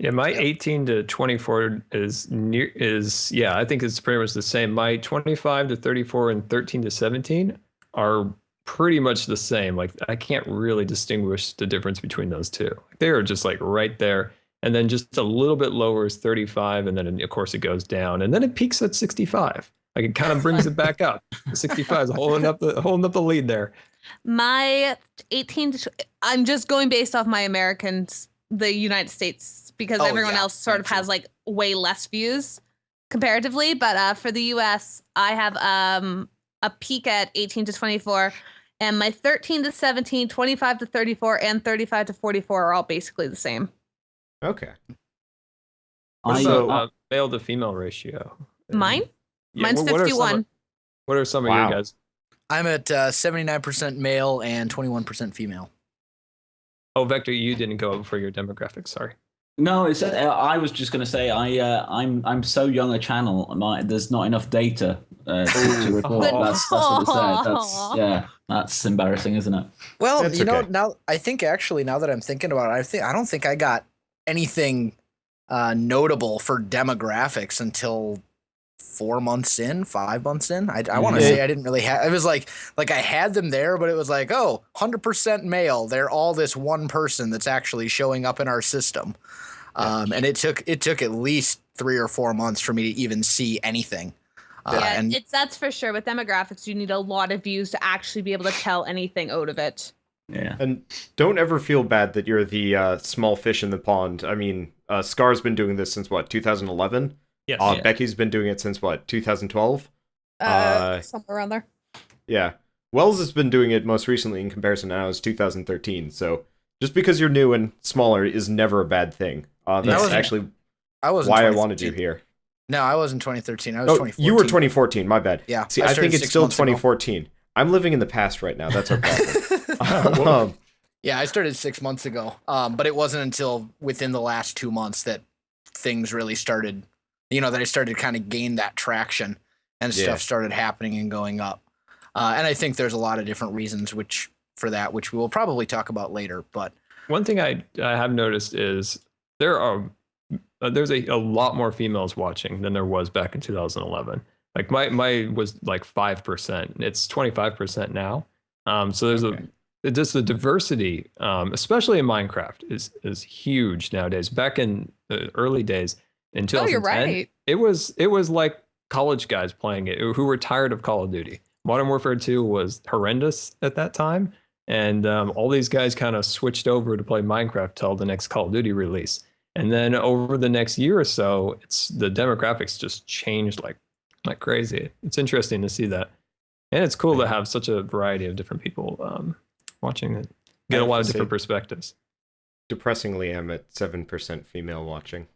Yeah, my 18 to 24 is I think it's pretty much the same. My 25 to 34 and 13 to 17 are pretty much the same. Like, I can't really distinguish the difference between those two. They are just like right there. And then just a little bit lower is 35, and then of course it goes down, and then it peaks at 65. Like, it kind of brings it back up. 65 is holding up the lead there. My 18 to I'm just going based off my the United States, because everyone else sort of has like way less views comparatively. But for the US, I have a peak at 18 to 24, and my 13 to 17, 25 to 34, and 35 to 44 are all basically the same. Okay. What's the male to female ratio? Mine? Yeah, Mine's 51. What are some of you guys? I'm at 79% male and 21% female. Oh, Vector, you didn't go for your demographics. Sorry. No, I was just going to say I'm so young a channel. There's not enough data to report. That's what it said. That's embarrassing, isn't it? Well, now I think actually now that I'm thinking about it, I don't think I got anything notable for demographics until 5 months in. I want to say I didn't really have. It was like I had them there, but it was like, 100% male. They're all this one person that's actually showing up in our system. And it took at least 3 or 4 months for me to even see anything. That's for sure. With demographics, you need a lot of views to actually be able to tell anything out of it. Yeah. And don't ever feel bad that you're the small fish in the pond. I mean, Scar's been doing this since 2011? Yes. Becky's been doing it since 2012? Somewhere around there. Yeah. Wells has been doing it most recently in comparison now is 2013. So just because you're new and smaller is never a bad thing. That's actually why I wanted you here. No, I was in 2013. I was 2014. You were 2014. My bad. Yeah. See, I think it's still 2014. I'm living in the past right now. That's our problem. Yeah, I started 6 months ago. But it wasn't until within the last 2 months that things really started, that I started to kind of gain that traction and stuff started happening and going up. And I think there's a lot of different reasons which we will probably talk about later. But one thing I have noticed is there's a lot more females watching than there was back in 2011. Like my was like 5%. It's 25% now. So there's just the diversity, especially in Minecraft, is huge nowadays. Back in the early days in 2010, you're right. it was like college guys playing it who were tired of Call of Duty. Modern Warfare 2 was horrendous at that time, and all these guys kind of switched over to play Minecraft till the next Call of Duty release. And then over the next year or so, the demographics just changed like crazy. It's interesting to see that, and it's cool to have such a variety of different people watching it. Get a lot of different perspectives. Depressingly, I'm at 7% female watching.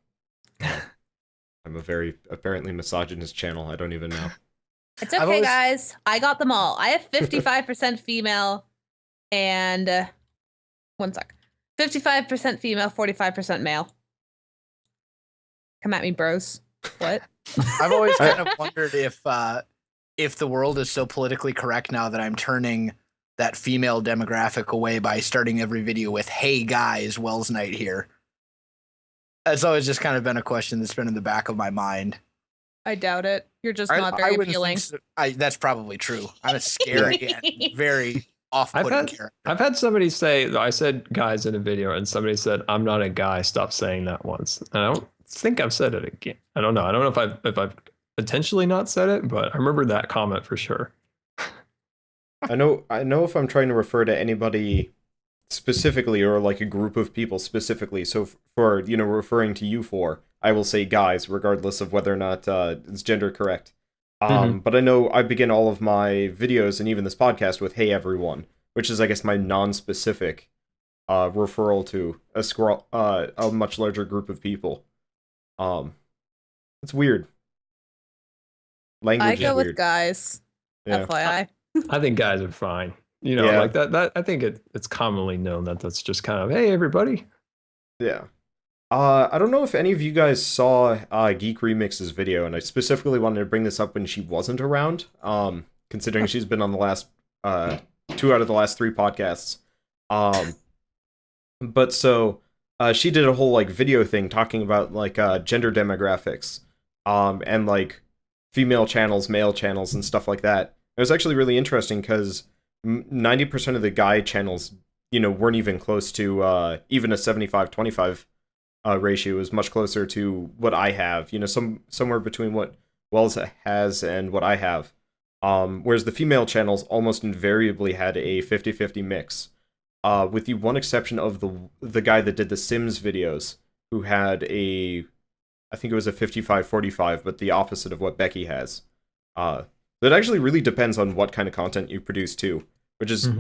I'm a very apparently misogynist channel. I don't even know. It's okay, guys. I got them all. I have 55% female and 55% female, 45% male. Come at me, bros. What? I've always kind of wondered if the world is so politically correct now that I'm turning that female demographic away by starting every video with, "Hey guys, Welsknight here." That's always just kind of been a question that's been in the back of my mind. I doubt it. You're just not very appealing. So. That's probably true. I'm a scary and very off-putting character. I've had somebody say, I said guys in a video, and somebody said, "I'm not a guy, stop saying that" once. And I don't think I've said it again. I don't know. I don't know if I've intentionally not said it, but I remember that comment for sure. I know if I'm trying to refer to anybody specifically or like a group of people specifically. So for, referring to you four, I will say guys, regardless of whether or not it's gender correct. But I know I begin all of my videos and even this podcast with "Hey everyone," which is, I guess, my non-specific referral to a much larger group of people. It's weird. Language is weird. I go with guys. Yeah. FYI. I think guys are fine. Like that. I think it's commonly known that that's just kind of, "Hey everybody." Yeah. I don't know if any of you guys saw Geek Remix's video, and I specifically wanted to bring this up when she wasn't around, considering she's been on the last 2 out of the last 3 podcasts. But so she did a whole like video thing talking about like gender demographics, and like female channels, male channels, and stuff like that. It was actually really interesting because 90% of the guy channels, weren't even close to even a 75-25 ratio. It was much closer to what I have, somewhere between what Wells has and what I have. Whereas the female channels almost invariably had a 50-50 mix, with the one exception of the guy that did the Sims videos, who had I think it was a 55-45, but the opposite of what Becky has. That actually really depends on what kind of content you produce too, which is,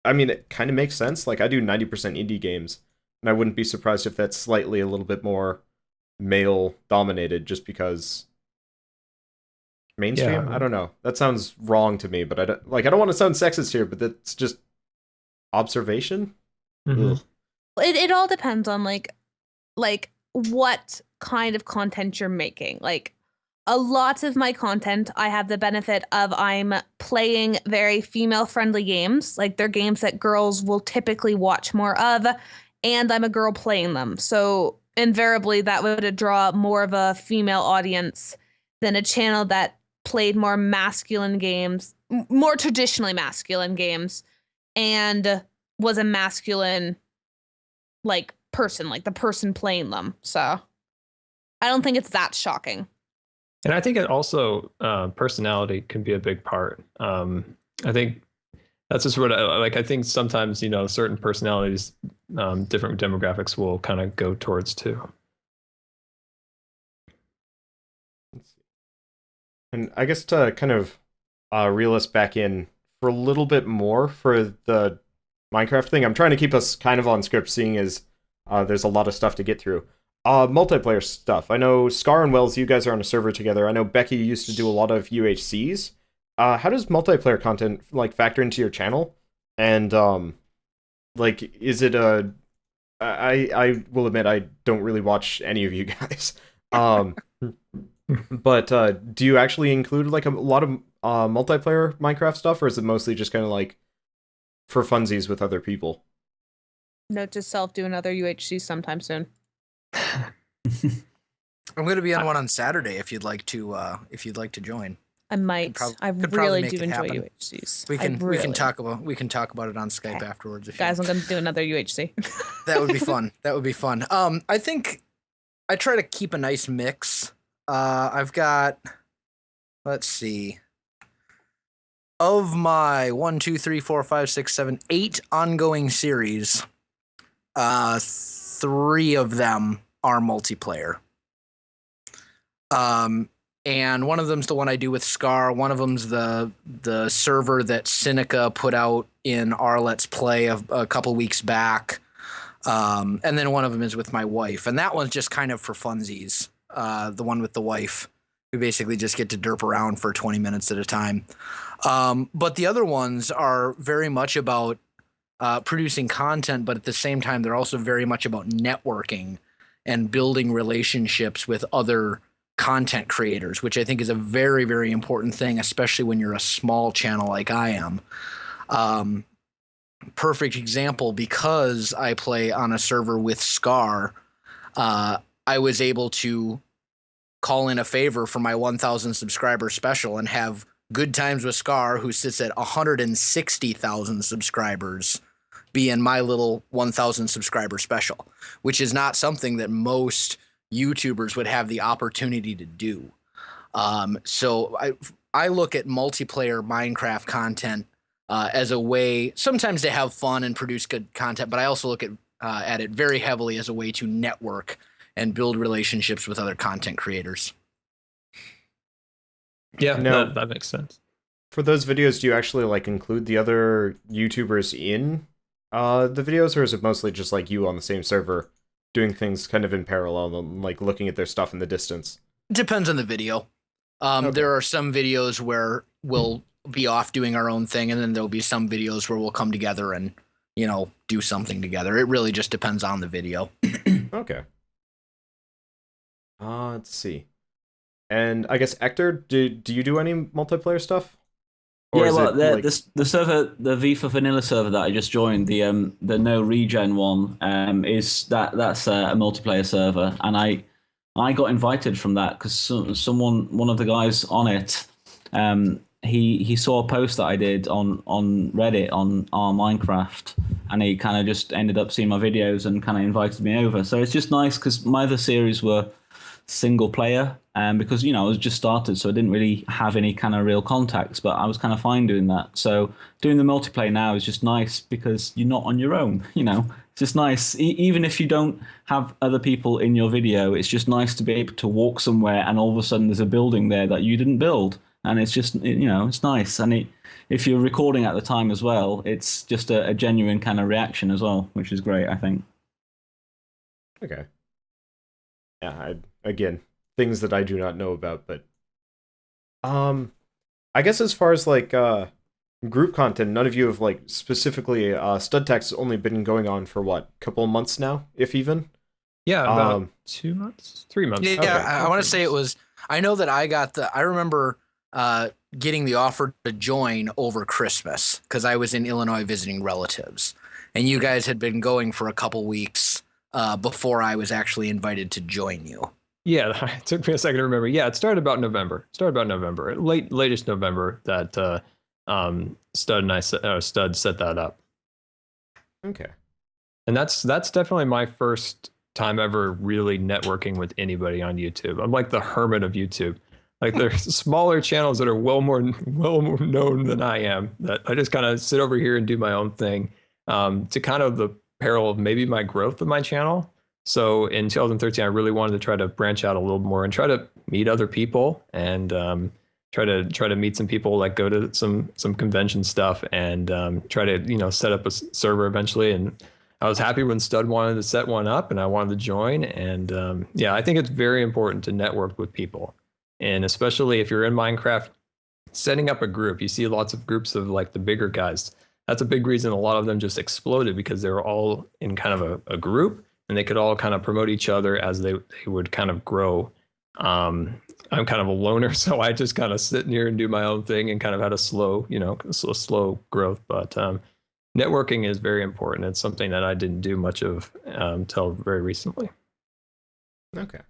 I mean, it kind of makes sense. Like, I do 90% indie games, and I wouldn't be surprised if that's slightly a little bit more male dominated, just because mainstream. I don't know. That sounds wrong to me, but I don't want to sound sexist here, but that's just observation. It all depends on like what kind of content you're making. Like, a lot of my content, I have the benefit of I'm playing very female-friendly games. Like, they're games that girls will typically watch more of, and I'm a girl playing them. So invariably, that would draw more of a female audience than a channel that played more masculine games, more traditionally masculine games, and was a masculine person, like the person playing them. So I don't think it's that shocking. And I think it also, personality can be a big part. I think that's just what I think sometimes, certain personalities, different demographics will kind of go towards too. And I guess to kind of reel us back in for a little bit more for the Minecraft thing, I'm trying to keep us kind of on script, seeing as there's a lot of stuff to get through. Multiplayer stuff. I know Scar and Wells, you guys are on a server together. I know Becky used to do a lot of UHCs. How does multiplayer content factor into your channel? And is it I will admit I don't really watch any of you guys. But do you actually include a lot of multiplayer Minecraft stuff, or is it mostly just kind of for funsies with other people? Note to self: do another UHC sometime soon. I'm going to be on one on Saturday if you'd like to join. I might. I really do enjoy UHCs. We can talk about it on Skype afterwards. Guys, I'm gonna do another UHC. That would be fun. I think I try to keep a nice mix. I've got, let's see, of my 8 ongoing series, 3 of them are multiplayer. And one of them's the one I do with Scar. One of them's the server that Seneca put out in our Let's Play a couple weeks back. And then one of them is with my wife. And that one's just kind of for funsies. The one with the wife. We basically just get to derp around for 20 minutes at a time. But the other ones are very much about producing content, but at the same time, they're also very much about networking and building relationships with other content creators, which I think is a very, very important thing, especially when you're a small channel like I am. Perfect example, because I play on a server with Scar, I was able to call in a favor for my 1,000 subscriber special and have GoodTimesWithScar, who sits at 160,000 subscribers, be in my little 1,000 subscriber special, which is not something that most YouTubers would have the opportunity to do. So I look at multiplayer Minecraft content as a way sometimes to have fun and produce good content, but I also look at it very heavily as a way to network and build relationships with other content creators. Yeah, that makes sense. For those videos, do you actually like include the other YouTubers in the videos, or is it mostly just like you on the same server doing things kind of in parallel and like looking at their stuff in the distance? Depends on the video. Okay. There are some videos where we'll be off doing our own thing, and then there'll be some videos where we'll come together and, do something together. It really just depends on the video. Okay. Let's see. And I guess, Ector, do you do any multiplayer stuff? Or the server, the V for Vanilla server that I just joined, the no regen one, that's a multiplayer server, and I got invited from that because one of the guys on it, he saw a post that I did on Reddit on our Minecraft, and he kind of just ended up seeing my videos and kind of invited me over. So it's just nice because my other series were single player, because I was just started, so I didn't really have any kind of real contacts, but I was kind of fine doing that. So doing the multiplayer now is just nice because you're not on your own. It's just nice. Even if you don't have other people in your video, it's just nice to be able to walk somewhere and all of a sudden there's a building there that you didn't build, and it's just it's nice. And if you're recording at the time as well, it's just a genuine kind of reaction as well, which is great, I think. Okay. Yeah, again, things that I do not know about, but I guess as far as like group content, none of you have like specifically StudTech's only been going on for what, couple of months now, if even? Yeah, about 2 months, 3 months. Yeah, okay. I want to say it was. I know that I remember getting the offer to join over Christmas because I was in Illinois visiting relatives, and you guys had been going for a couple weeks before I was actually invited to join you. Yeah, it took me a second to remember. Yeah, it started about November. Latest November that Stud set that up. Okay. And that's definitely my first time ever really networking with anybody on YouTube. I'm like the hermit of YouTube. Like there's smaller channels that are well more known than I am, that I just kind of sit over here and do my own thing, to kind of the peril of maybe my growth of my channel. So in 2013, I really wanted to try to branch out a little more and try to meet other people and try to meet some people, like go to some convention stuff and try to set up a server eventually. And I was happy when Stud wanted to set one up and I wanted to join. And yeah, I think it's very important to network with people, and especially if you're in Minecraft, setting up a group. You see lots of groups of like the bigger guys. That's a big reason a lot of them just exploded, because they were all in kind of a group. And they could all kind of promote each other as they would kind of grow. I'm kind of a loner, so I just kind of sit here and do my own thing and kind of had a slow growth. But networking is very important. It's something that I didn't do much of until very recently. Okay.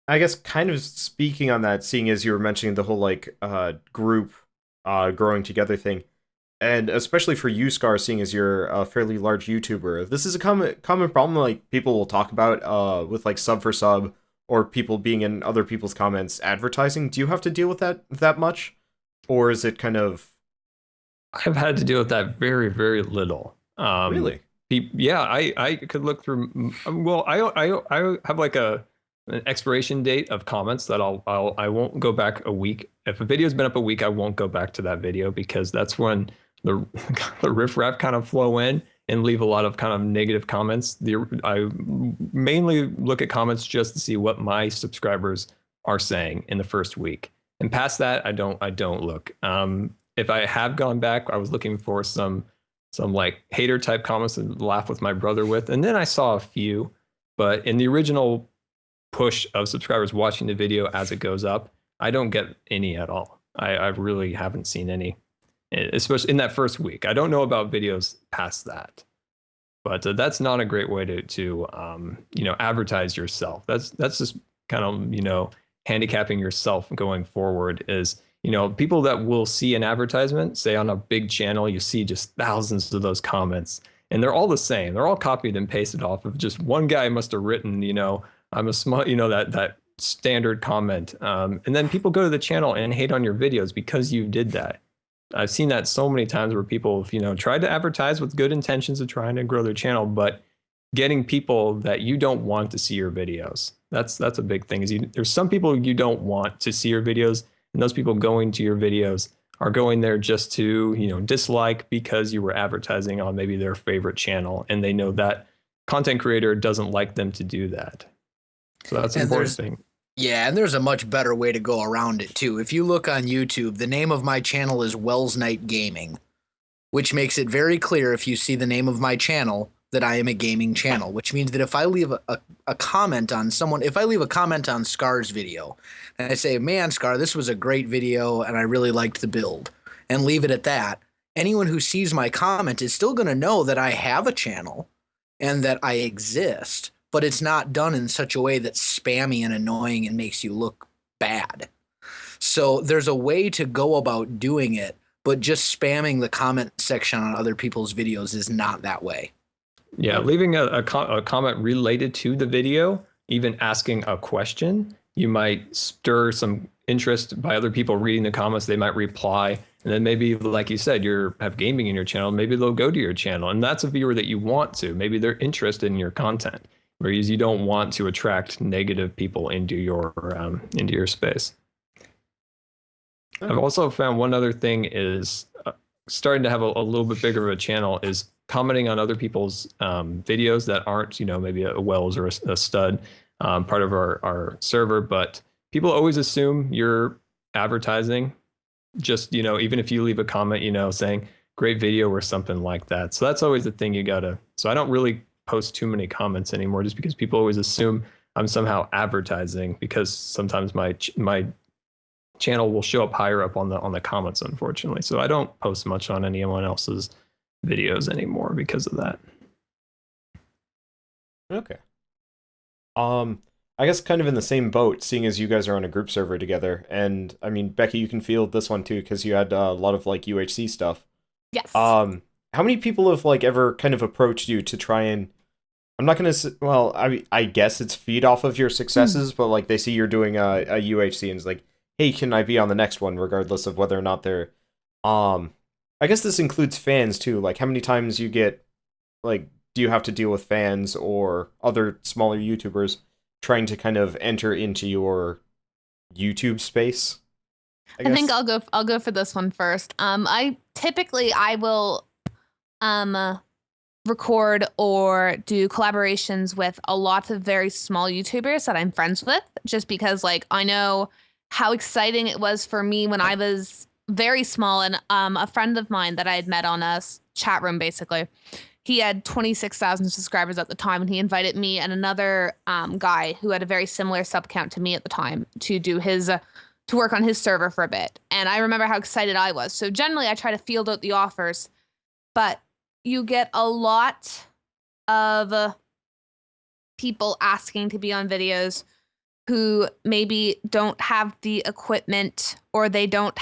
I guess kind of speaking on that, seeing as you were mentioning the whole like group growing together thing, and especially for you, Scar, seeing as you're a fairly large YouTuber, this is a common problem like people will talk about with like sub for sub or people being in other people's comments advertising. Do you have to deal with that much, or is it kind of? I've had to deal with that very, very little. Really? Yeah, I could look through. Well, I have like an expiration date of comments that I won't go back a week. If a video's been up a week, I won't go back to that video because that's when the riffraff kind of flow in and leave a lot of kind of negative comments. I mainly look at comments just to see what my subscribers are saying in the first week, and past that, I don't look. If I have gone back, I was looking for some like hater type comments to laugh with my brother with, and then I saw a few, but in the original push of subscribers watching the video as it goes up, I don't get any at all. I really haven't seen any, especially in that first week. I don't know about videos past that, but that's not a great way to advertise yourself. That's just kind of handicapping yourself going forward. Is people that will see an advertisement, say on a big channel, you see just thousands of those comments, and they're all the same. They're all copied and pasted off of just one guy must have written, I'm a small, that standard comment. And then people go to the channel and hate on your videos because you did that. I've seen that so many times where people, tried to advertise with good intentions of trying to grow their channel, but getting people that you don't want to see your videos. That's a big thing. There's some people you don't want to see your videos. And those people going to your videos are going there just to, dislike because you were advertising on maybe their favorite channel. And they know that content creator doesn't like them to do that. So that's an important thing. Yeah, and there's a much better way to go around it, too. If you look on YouTube, the name of my channel is Welsknight Gaming, which makes it very clear if you see the name of my channel that I am a gaming channel, which means that if I leave a comment on if I leave a comment on Scar's video and I say, man, Scar, this was a great video and I really liked the build, and leave it at that, anyone who sees my comment is still going to know that I have a channel and that I exist, but it's not done in such a way that's spammy and annoying and makes you look bad. So there's a way to go about doing it, but just spamming the comment section on other people's videos is not that way. Yeah, leaving a comment related to the video, even asking a question, you might stir some interest by other people reading the comments. They might reply, and then maybe, like you said, you have gaming in your channel. Maybe they'll go to your channel, and that's a viewer that you want to. Maybe they're interested in your content, whereas you don't want to attract negative people into your space. I've also found one other thing is starting to have a little bit bigger of a channel is commenting on other people's videos that aren't, maybe a Wells or a Stud part of our server, but people always assume you're advertising. Just, even if you leave a comment, saying great video or something like that. So that's always the thing so I don't really post too many comments anymore just because people always assume I'm somehow advertising, because sometimes my channel will show up higher up on the comments, unfortunately. So I don't post much on anyone else's videos anymore because of that. Okay. I guess kind of in the same boat, seeing as you guys are on a group server together, and I mean, Becky, you can field this one too because you had a lot of like UHC stuff. Yes. How many people have like ever kind of approached you to try and, I'm not gonna say, well, I guess it's feed off of your successes, but like they see you're doing a UHC and it's like, hey, can I be on the next one, regardless of whether or not they're, I guess this includes fans too. Like how many times you get, like, do you have to deal with fans or other smaller YouTubers trying to kind of enter into your YouTube space? I think I'll go for this one first. I will record or do collaborations with a lot of very small YouTubers that I'm friends with, just because like I know how exciting it was for me when I was very small, and a friend of mine that I had met on a chat room, basically, he had 26,000 subscribers at the time, and he invited me and another guy who had a very similar sub count to me at the time to do to work on his server for a bit. And I remember how excited I was. So generally I try to field out the offers, but you get a lot of people asking to be on videos, who maybe don't have the equipment, or they don't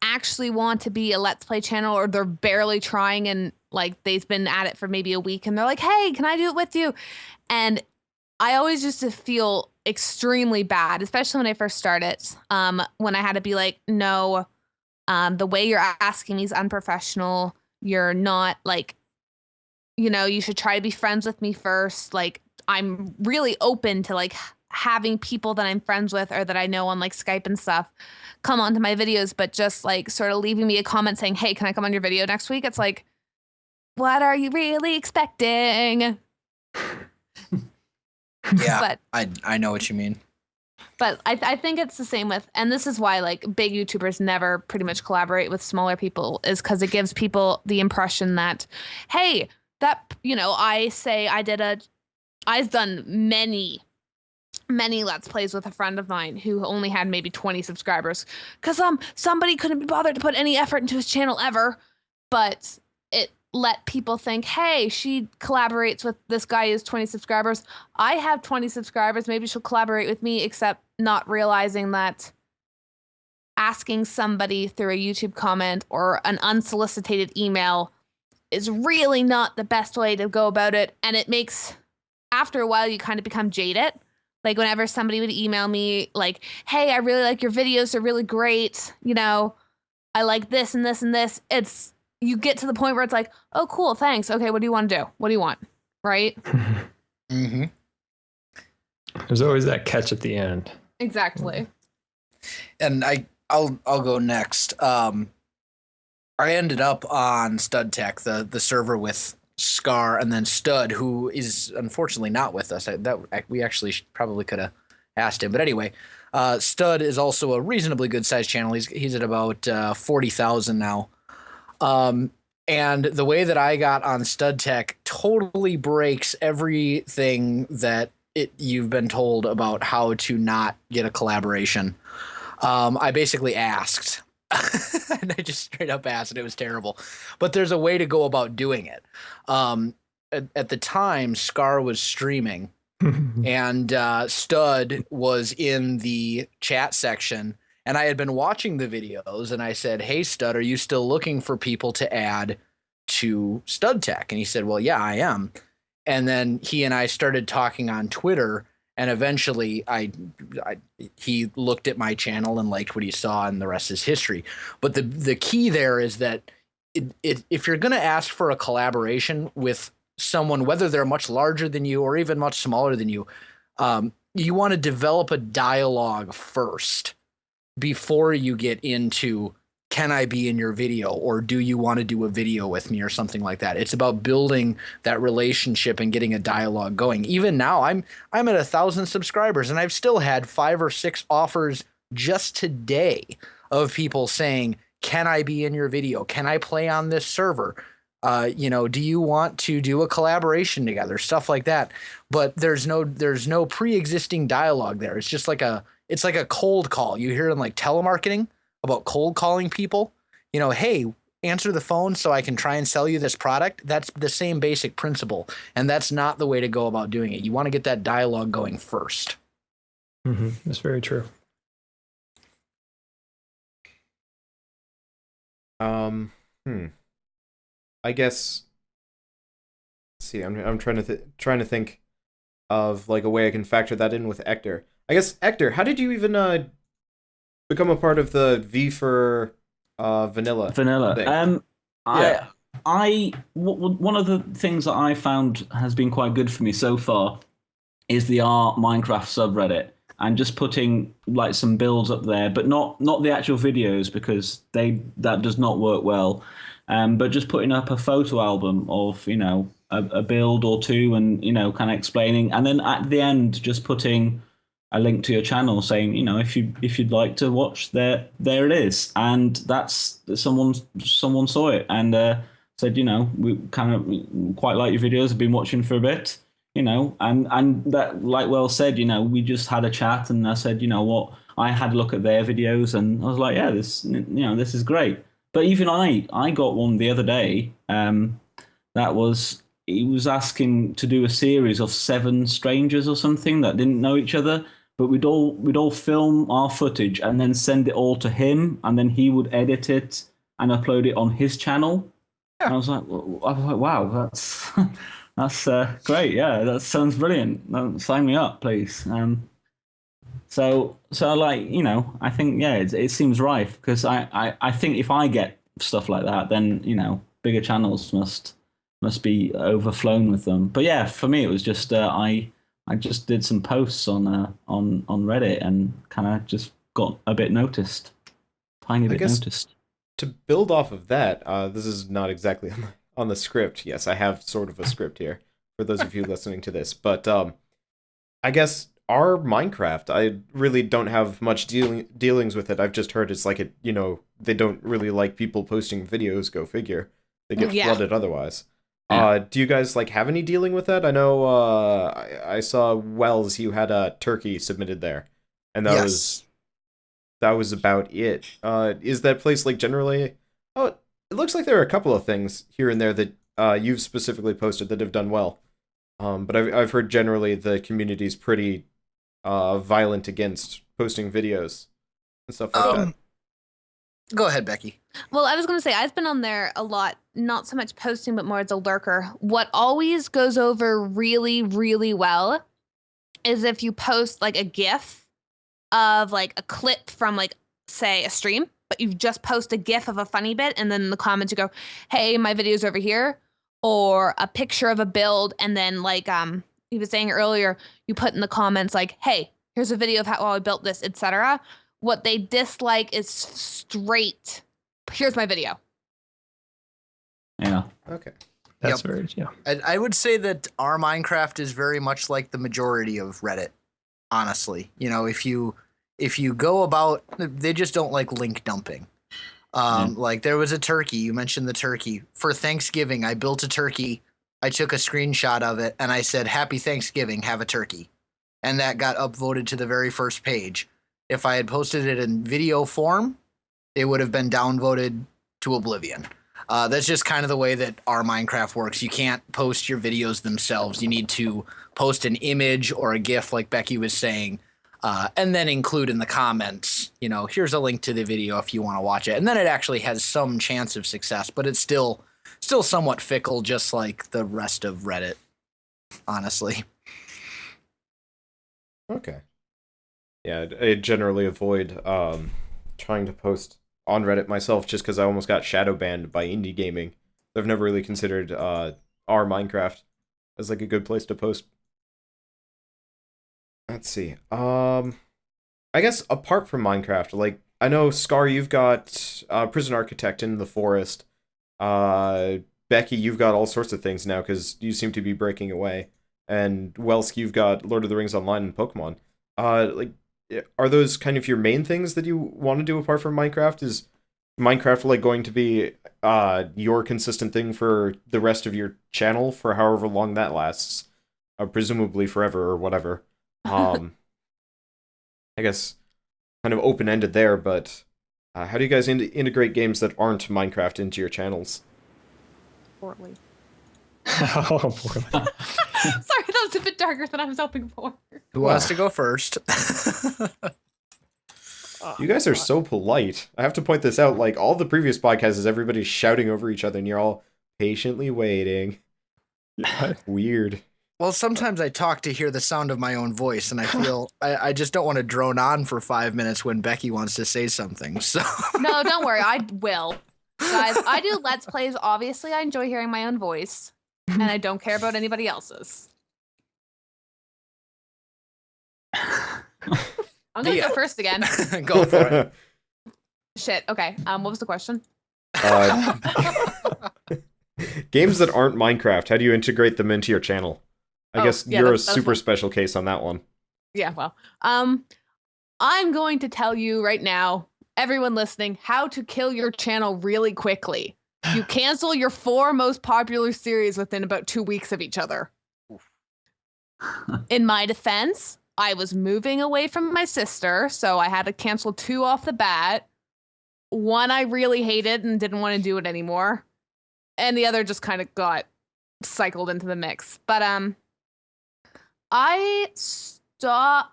actually want to be a Let's Play channel, or they're barely trying and like they've been at it for maybe a week and they're like, hey, can I do it with you? And I always used to feel extremely bad, especially when I first started, when I had to be like, no, the way you're asking me is unprofessional. You're not like, you should try to be friends with me first. Like, I'm really open to like having people that I'm friends with or that I know on like Skype and stuff come onto my videos, but just like sort of leaving me a comment saying, hey, can I come on your video next week? It's like, what are you really expecting? Yeah, but I know what you mean. But I think it's the same with, and this is why like big YouTubers never pretty much collaborate with smaller people, is because it gives people the impression that, hey, that, I've done many Let's Plays with a friend of mine who only had maybe 20 subscribers because somebody couldn't be bothered to put any effort into his channel ever, but it let people think, hey, she collaborates with this guy who has 20 subscribers. I have 20 subscribers. Maybe she'll collaborate with me, except not realizing that asking somebody through a YouTube comment or an unsolicited email is really not the best way to go about it. And it makes, after a while, you kind of become jaded. Like whenever somebody would email me like, hey, I really like your videos. They're really great. I like this and this and this. You get to the point where it's like, oh, cool, thanks. Okay, what do you want to do? What do you want? Right? Mm-hmm. There's always that catch at the end. Exactly. And I'll go next. I ended up on StudTech, the server with Scar and then Stud, who is unfortunately not with us. We actually probably could have asked him. But anyway, Stud is also a reasonably good sized channel. He's at about 40,000 now. And the way that I got on StudTech totally breaks everything that you've been told about how to not get a collaboration. I basically asked, and I just straight up asked, and it was terrible. But there's a way to go about doing it. At the time, Scar was streaming, and Stud was in the chat section. And I had been watching the videos, and I said, hey, Stud, are you still looking for people to add to StudTech? And he said, well, yeah, I am. And then he and I started talking on Twitter, and eventually he looked at my channel and liked what he saw, and the rest is history. But the key there is that if you're going to ask for a collaboration with someone, whether they're much larger than you or even much smaller than you, you want to develop a dialogue first before you get into, can I be in your video, or do you want to do a video with me, or something like that. It's about building that relationship and getting a dialogue going. Even now, I'm at 1,000 subscribers, and I've still had 5 or 6 offers just today of people saying, can I be in your video? Can I play on this server? Do you want to do a collaboration together? Stuff like that. But there's no pre-existing dialogue there. It's just like a cold call. You hear in like telemarketing about cold calling people, hey, answer the phone so I can try and sell you this product. That's the same basic principle. And that's not the way to go about doing it. You want to get that dialogue going first. Mm-hmm. That's very true. I guess. Let's see, I'm trying to think of like a way I can factor that in with Ector. I guess, Ector, how did you even become a part of the V for vanilla? Vanilla. Thing? One of the things that I found has been quite good for me so far is the R Minecraft subreddit, and just putting like some builds up there, but not the actual videos, because that does not work well. But just putting up a photo album of a build or two, and kind of explaining, and then at the end just putting a link to your channel saying, if you'd like to watch, there it is. And that's someone saw it and said, we kind of quite like your videos, I've been watching for a bit, and that, like Well said, we just had a chat, and I said, what, I had a look at their videos, and I was like, yeah, this is great. But even I got one the other day that was, he was asking to do a series of 7 strangers or something that didn't know each other, but we'd all film our footage and then send it all to him, and then he would edit it and upload it on his channel. Yeah. And I was like, wow, that's great. Yeah, that sounds brilliant. Sign me up, please. So like, you know, I think, yeah, it seems rife, because I think if I get stuff like that, then, you know, bigger channels must be overflown with them. But yeah, for me, it was just I just did some posts on Reddit and kind of just got a bit noticed, tiny bit noticed. To build off of that, this is not exactly on the script. Yes, I have sort of a script here for those of you listening to this, but I guess our Minecraft, I really don't have much dealings with it. I've just heard it's like they don't really like people posting videos. Go figure. They get flooded otherwise. Do you guys have any dealing with that? I know I saw Wells, you had a turkey submitted there, and that was about it. Is that place generally? Oh, it looks like there are a couple of things here and there that you've specifically posted that have done well. But I've heard generally the community's pretty violent against posting videos and stuff like that. Go ahead, Becky. Well, I was going to say, I've been on there a lot, not so much posting, but more as a lurker. What always goes over really, really well is if you post a GIF of a clip from say a stream, but you just post a GIF of a funny bit, and then in the comments you go, hey, my video's over here, or a picture of a build, and then he was saying earlier, you put in the comments hey, here's a video of how I built this, etc. What they dislike is straight, here's my video. Yeah. Okay. That's very, yeah. I would say that our Minecraft is very much like the majority of Reddit, honestly. You know, if you go about, they just don't like link dumping. There was a turkey, you mentioned the turkey. For Thanksgiving, I built a turkey. I took a screenshot of it and I said, happy Thanksgiving, have a turkey. And that got upvoted to the very first page. If I had posted it in video form, it would have been downvoted to oblivion. That's just kind of the way that our Minecraft works. You can't post your videos themselves. You need to post an image or a GIF, like Becky was saying, and then include in the comments, here's a link to the video if you want to watch it. And then it actually has some chance of success, but it's still somewhat fickle, just like the rest of Reddit, honestly. Okay. Yeah, I generally avoid trying to post on Reddit myself, just because I almost got shadow banned by indie gaming. I've never really considered our Minecraft as a good place to post. Let's see. I guess apart from Minecraft, I know Scar, you've got Prison Architect in the Forest. Becky, you've got all sorts of things now because you seem to be breaking away. And Welsk, you've got Lord of the Rings Online and Pokemon. Are those kind of your main things that you want to do apart from Minecraft? Is Minecraft going to be your consistent thing for the rest of your channel for however long that lasts? Presumably forever or whatever. I guess kind of open-ended there, but how do you guys integrate games that aren't Minecraft into your channels? Poorly. Oh, poorly. Sorry, that was a bit darker than I was hoping for. Who wants to go first? You guys are so polite. I have to point this out. All the previous podcasts is everybody shouting over each other, and you're all patiently waiting. Weird. Well, sometimes I talk to hear the sound of my own voice, and I feel I just don't want to drone on for 5 minutes when Becky wants to say something. So No, don't worry. I will. Guys, I do Let's Plays. Obviously, I enjoy hearing my own voice, and I don't care about anybody else's. I'm going to go first again. Go for it. Shit. Okay. What was the question? Games that aren't Minecraft, how do you integrate them into your channel? I guess you're a super special case on that one. Yeah, well, I'm going to tell you right now, everyone listening, how to kill your channel really quickly. You cancel your 4 most popular series within about 2 weeks of each other. In my defense, I was moving away from my sister, so I had to cancel 2 off the bat. 1 I really hated and didn't want to do it anymore. And the other just kind of got cycled into the mix. But I don't want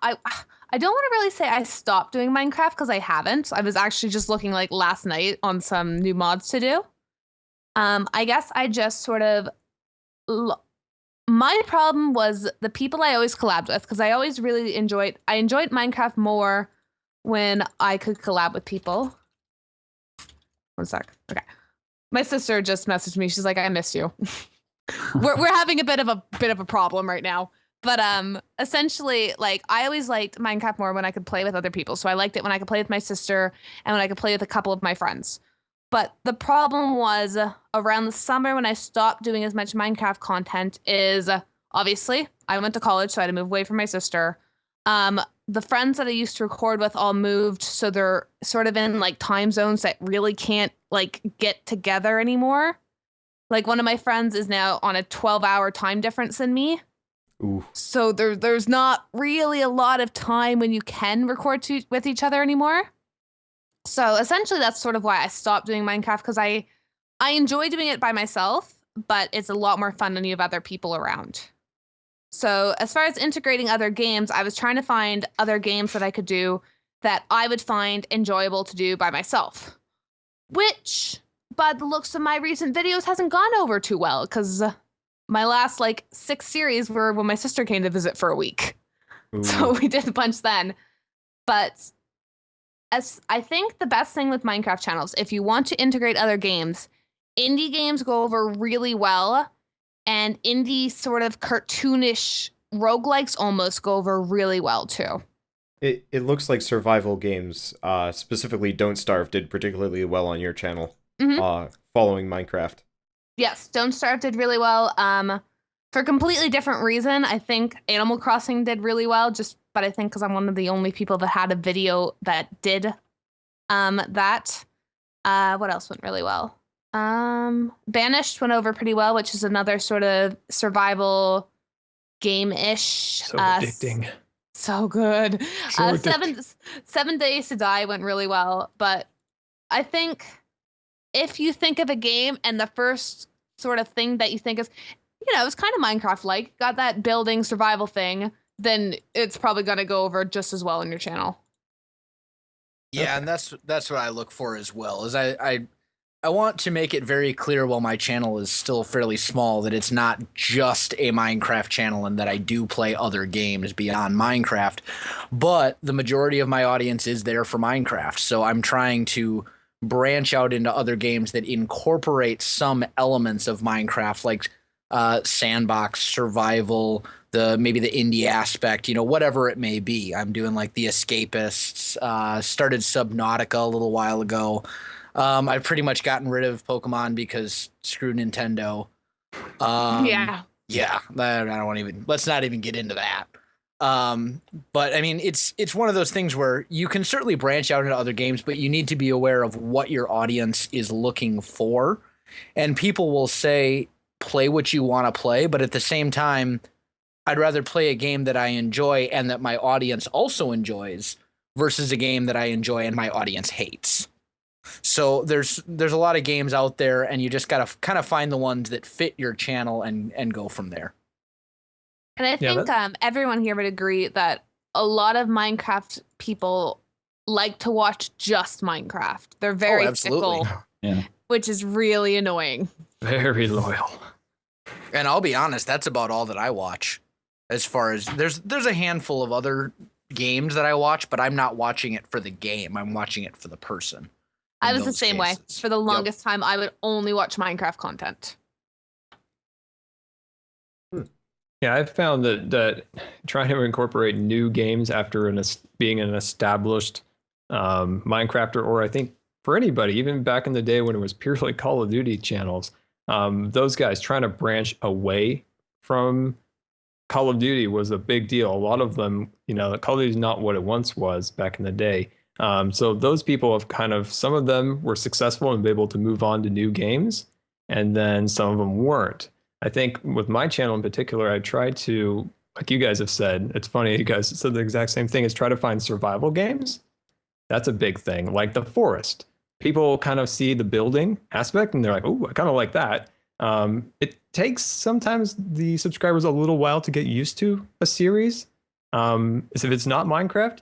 to really say I stopped doing Minecraft because I haven't. I was actually just looking like last night on some new mods to do. I guess I just sort of my problem was the people I always collabed with, because I always really enjoyed Minecraft more when I could collab with people. One sec. Okay. My sister just messaged me. She's like, I miss you. we're having a bit of a problem right now. But essentially, like, I always liked Minecraft more when I could play with other people. So I liked it when I could play with my sister and when I could play with a couple of my friends. But the problem was around the summer when I stopped doing as much Minecraft content is obviously I went to college, so I had to move away from my sister. The friends that I used to record with all moved, so they're sort of in like time zones that really can't like get together anymore. Like one of my friends is now on a 12-hour time difference than me. Ooh. So there's not really a lot of time when you can record with each other anymore. So essentially that's sort of why I stopped doing Minecraft, because I enjoy doing it by myself, but it's a lot more fun when you have other people around. So as far as integrating other games, I was trying to find other games that I could do that I would find enjoyable to do by myself, which by the looks of my recent videos hasn't gone over too well, because my last like 6 series were when my sister came to visit for a week. Ooh. So we did a bunch then. But as I think the best thing with Minecraft channels, if you want to integrate other games, indie games go over really well, and indie sort of cartoonish roguelikes almost go over really well too. It looks like survival games, specifically Don't Starve, did particularly well on your channel, following Minecraft. Yes, Don't Starve did really well. For a completely different reason, I think Animal Crossing did really well, but I think because I'm one of the only people that had a video that did that. What else went really well? Banished went over pretty well, which is another sort of survival game-ish. So addicting. So good. So 7 Days to Die went really well, but I think if you think of a game and the first sort of thing that you think is, it's kind of Minecraft-like, got that building survival thing, then it's probably going to go over just as well on your channel. Yeah, okay. And that's what I look for as well. Is I want to make it very clear while my channel is still fairly small that it's not just a Minecraft channel and that I do play other games beyond Minecraft, but the majority of my audience is there for Minecraft. So I'm trying to branch out into other games that incorporate some elements of Minecraft, like sandbox, survival, maybe the indie aspect, whatever it may be. I'm doing like The Escapists, started Subnautica a little while ago. I've pretty much gotten rid of Pokemon because screw Nintendo. Yeah, I don't want to even, let's not even get into that. But I mean, it's one of those things where you can certainly branch out into other games, but you need to be aware of what your audience is looking for. And people will say, play what you want to play, but at the same time, I'd rather play a game that I enjoy and that my audience also enjoys versus a game that I enjoy and my audience hates. So there's a lot of games out there, and you just got to kind of find the ones that fit your channel and go from there. And I think everyone here would agree that a lot of Minecraft people like to watch just Minecraft. They're very fickle, which is really annoying. Very loyal. And I'll be honest, that's about all that I watch. As far as there's a handful of other games that I watch, but I'm not watching it for the game. I'm watching it for the person. I was the same way. For the longest time, I would only watch Minecraft content. Yeah, I've found that trying to incorporate new games after being an established Minecrafter, or I think for anybody, even back in the day when it was purely Call of Duty channels, those guys trying to branch away from Call of Duty was a big deal. A lot of them, Call of Duty is not what it once was back in the day. So those people have some of them were successful and been able to move on to new games, and then some of them weren't. I think with my channel in particular, I try to, like you guys have said, it's funny, you guys said the exact same thing, is try to find survival games. That's a big thing, like The Forest. People kind of see the building aspect and they're like, oh, I kind of like that. It takes sometimes the subscribers a little while to get used to a series. So if it's not Minecraft,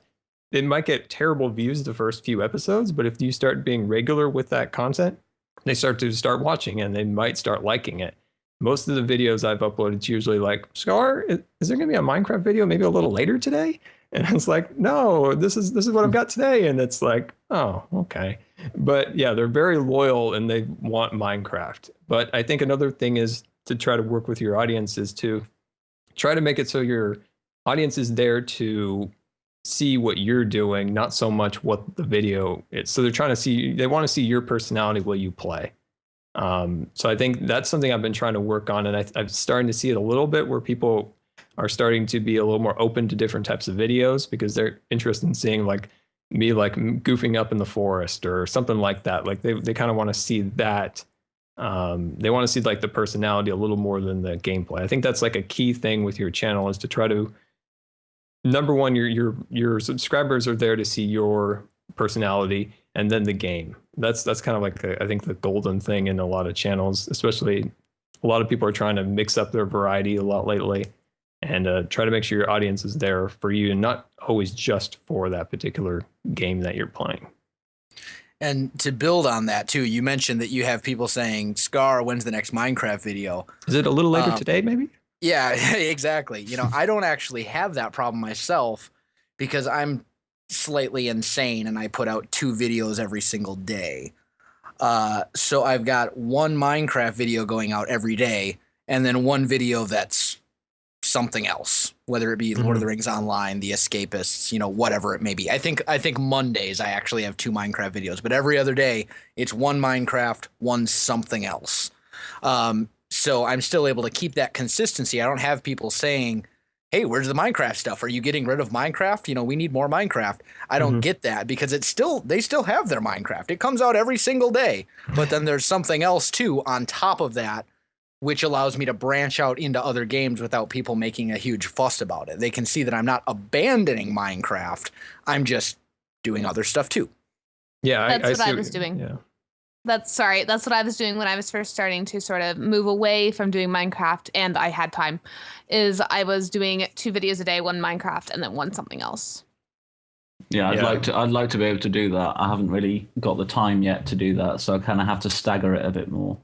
it might get terrible views the first few episodes, but if you start being regular with that content, they start watching and they might start liking it. Most of the videos I've uploaded, it's usually like, Scar, is there going to be a Minecraft video maybe a little later today? And it's like, no, this is what I've got today. And it's like, oh, okay. But yeah, they're very loyal and they want Minecraft. But I think another thing is to try to work with your audience is to try to make it so your audience is there to see what you're doing, not so much what the video is. So they want to see your personality while you play. So I think that's something I've been trying to work on, and I'm starting to see it a little bit where people are starting to be a little more open to different types of videos because they're interested in seeing like me like goofing up in the forest or something like that. Like they kind of want to see that. They want to see like the personality a little more than the gameplay. I think that's like a key thing with your channel is to try to, number one, your subscribers are there to see your personality and then the game. That's kind of like I think the golden thing in a lot of channels, especially a lot of people are trying to mix up their variety a lot lately and try to make sure your audience is there for you and not always just for that particular game that you're playing. And to build on that too, you mentioned that you have people saying, Scar, when's the next Minecraft video? Is it a little later today, maybe? Yeah, exactly. You know, I don't actually have that problem myself because I'm slightly insane and I put out 2 videos every single day. So I've got one Minecraft video going out every day and then one video that's something else, whether it be Lord of the Rings Online, The Escapists, you know, whatever it may be. I think Mondays I actually have 2 Minecraft videos, but every other day it's one Minecraft, one something else. So I'm still able to keep that consistency. I don't have people saying, hey, where's the Minecraft stuff? Are you getting rid of Minecraft? You know, we need more Minecraft. I don't get that because they still have their Minecraft. It comes out every single day. But then there's something else too on top of that, which allows me to branch out into other games without people making a huge fuss about it. They can see that I'm not abandoning Minecraft. I'm just doing other stuff too. Yeah, that's what I was doing. Yeah. That's what I was doing when I was first starting to sort of move away from doing Minecraft, and I had time. Is I was doing 2 videos a day, one Minecraft and then one something else. Yeah, I'd like to be able to do that. I haven't really got the time yet to do that, so I kind of have to stagger it a bit more.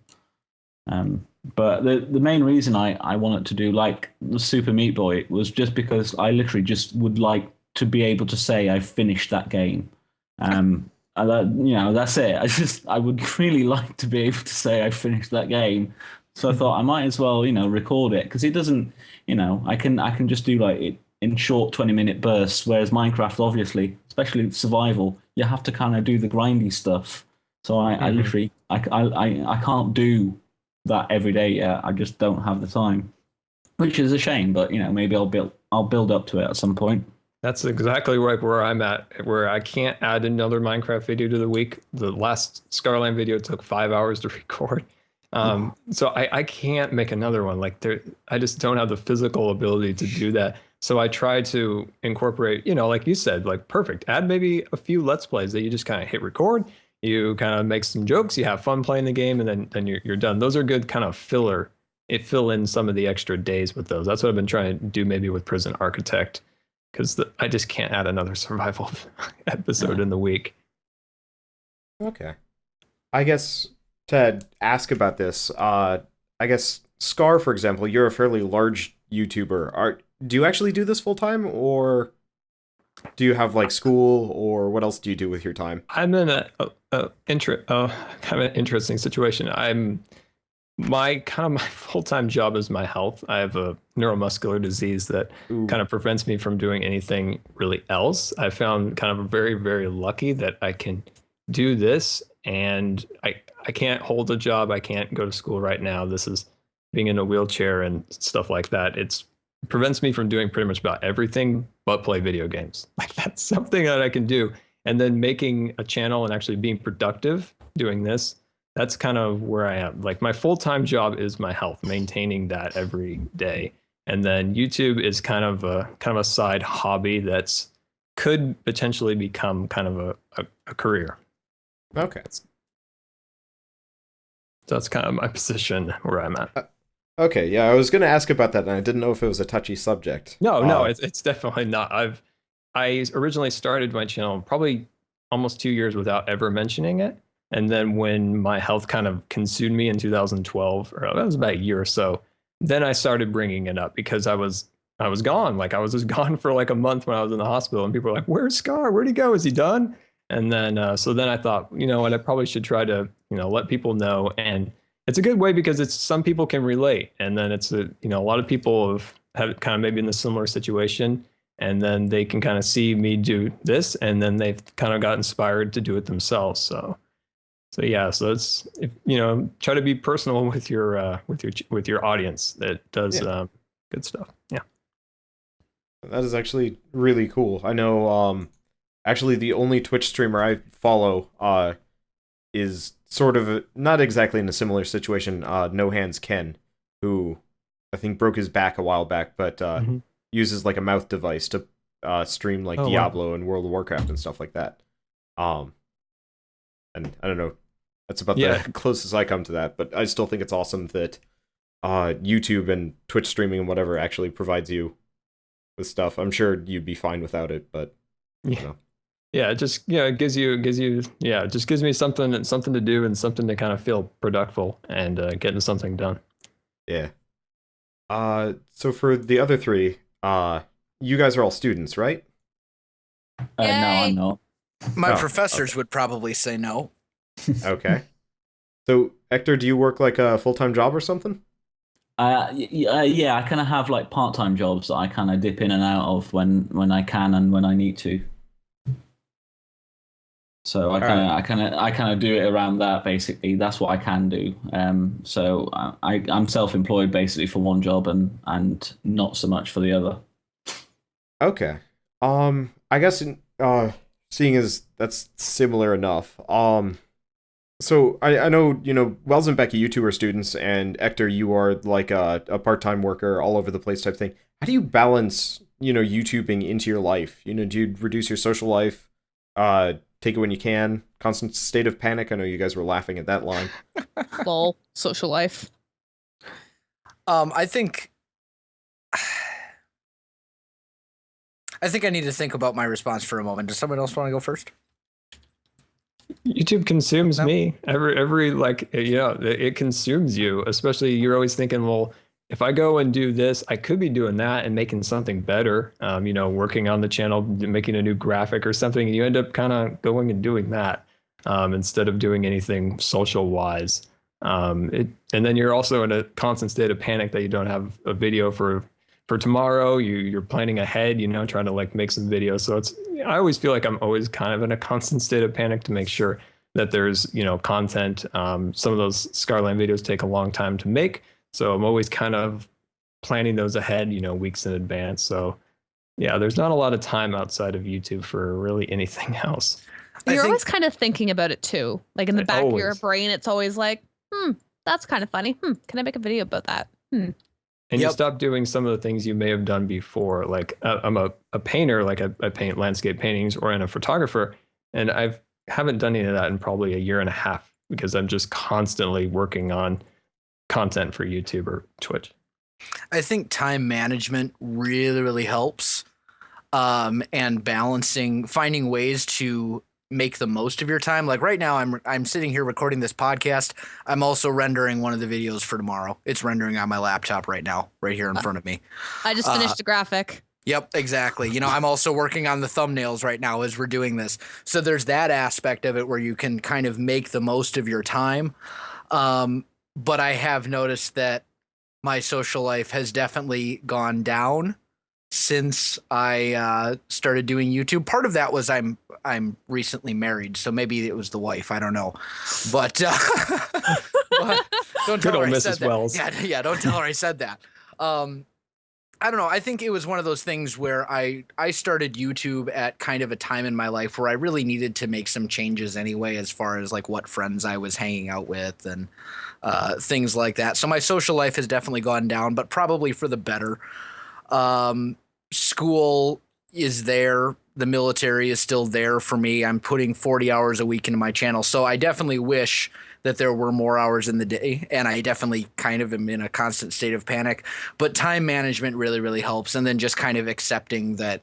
But the main reason I wanted to do like the Super Meat Boy was just because I literally just would like to be able to say I finished that game. And that, you know, that's it. I would really like to be able to say I finished that game. So I thought I might as well, you know, record it because it doesn't, you know, I can just do like it in short 20-minute bursts. Whereas Minecraft, obviously, especially survival, you have to kind of do the grindy stuff. So I literally I can't do that every day yet. I just don't have the time, which is a shame. But you know, maybe I'll build up to it at some point. That's exactly right where I'm at, where I can't add another Minecraft video to the week. The last Scarline video took 5 hours to record. So I can't make another one. Like I just don't have the physical ability to do that. So I try to incorporate, you know, like you said, like perfect. Add maybe a few Let's Plays that you just kind of hit record. You kind of make some jokes. You have fun playing the game, and then you're done. Those are good kind of filler. It fill in some of the extra days with those. That's what I've been trying to do maybe with Prison Architect. Because I just can't add another survival episode in the week. Okay. I guess to ask about this, I guess Scar, for example, you're a fairly large YouTuber. Do you actually do this full time, or do you have like school, or what else do you do with your time? I'm in a kind of an interesting situation. My full-time job is my health. I have a neuromuscular disease that kind of prevents me from doing anything really else. I found kind of very, very lucky that I can do this, and I can't hold a job. I can't go to school right now. This is being in a wheelchair and stuff like that. It prevents me from doing pretty much about everything but play video games. Like that's something that I can do. And then making a channel and actually being productive doing this, that's kind of where I am. Like my full-time job is my health, maintaining that every day. And then YouTube is kind of a side hobby that's could potentially become kind of a career. Okay. So that's kind of my position where I'm at. Okay, yeah, I was going to ask about that, and I didn't know if it was a touchy subject. No, it's definitely not. I originally started my channel probably almost 2 years without ever mentioning it, and then when my health kind of consumed me in 2012, or that was about a year or so, then I started bringing it up because I was gone. Like I was just gone for like a month when I was in the hospital, and people were like, "Where's Scar? Where'd he go? Is he done?" And then so then I thought, you know what, I probably should try to let people know, and it's a good way because it's some people can relate, and then it's a lot of people have kind of maybe in the similar situation, and then they can kind of see me do this, and then they've kind of got inspired to do it themselves. So yeah, so it's try to be personal with your audience that does good stuff. Yeah, that is actually really cool. I know actually the only Twitch streamer I follow is sort of not exactly in a similar situation. No Hands Ken, who I think broke his back a while back, but uses like a mouth device to stream like Diablo and World of Warcraft and stuff like that. And I don't know, that's about the closest I come to that. But I still think it's awesome that YouTube and Twitch streaming and whatever actually provides you with stuff. I'm sure you'd be fine without it, but you know. Yeah, it just it gives me something to do and something to kind of feel productive and getting something done. Yeah. So for the other three, you guys are all students, right? No, I'm not. My professors would probably say no. Okay. So Ector, do you work like a full-time job or something? Yeah, I kind of have like part-time jobs that I kind of dip in and out of when I can and when I need to. So I kind of do it around that. Basically, that's what I can do. So I'm self-employed basically for one job and not so much for the other. Okay. I guess seeing as that's similar enough. So I know Wells and Becky, you two are students, and Ector, you are like a part-time worker, all over the place type thing. How do you balance YouTubing into your life? Do you reduce your social life? Take it when you can. Constant state of panic. I know you guys were laughing at that line. Lol. Social life. I think I need to think about my response for a moment. Does someone else want to go first? YouTube consumes me. Every it consumes you. Especially you're always thinking, well, if I go and do this, I could be doing that and making something better. Working on the channel, making a new graphic or something. And you end up kind of going and doing that instead of doing anything social wise. And then you're also in a constant state of panic that you don't have a video for tomorrow. You're planning ahead, trying to like make some videos. So I always feel like I'm always kind of in a constant state of panic to make sure that there's content. Some of those Scarland videos take a long time to make. So I'm always kind of planning those ahead, weeks in advance. So yeah, there's not a lot of time outside of YouTube for really anything else. You're always kind of thinking about it too. Like in the back of your brain, it's always like, that's kind of funny. Can I make a video about that? And you stop doing some of the things you may have done before. Like I'm a painter, like I paint landscape paintings, or I'm a photographer. And I haven't done any of that in probably a year and a half because I'm just constantly working on content for YouTube or Twitch. I think time management really, really helps. And finding ways to make the most of your time. Like right now, I'm sitting here recording this podcast. I'm also rendering one of the videos for tomorrow. It's rendering on my laptop right now, right here in front of me. I just finished a graphic. Yep, exactly. I'm also working on the thumbnails right now as we're doing this. So there's that aspect of it where you can kind of make the most of your time. But I have noticed that my social life has definitely gone down since I started doing YouTube. Part of that was I'm recently married, so maybe it was the wife. I don't know, but don't tell her I said that. Wells. Yeah, don't tell her I said that. I don't know. I think it was one of those things where I started YouTube at kind of a time in my life where I really needed to make some changes anyway, as far as like what friends I was hanging out with and things like that. So my social life has definitely gone down, but probably for the better. School is there, the military is still there for me. I'm putting 40 hours a week into my channel. So I definitely wish that there were more hours in the day, and I definitely kind of am in a constant state of panic. But time management really, really helps. And then just kind of accepting that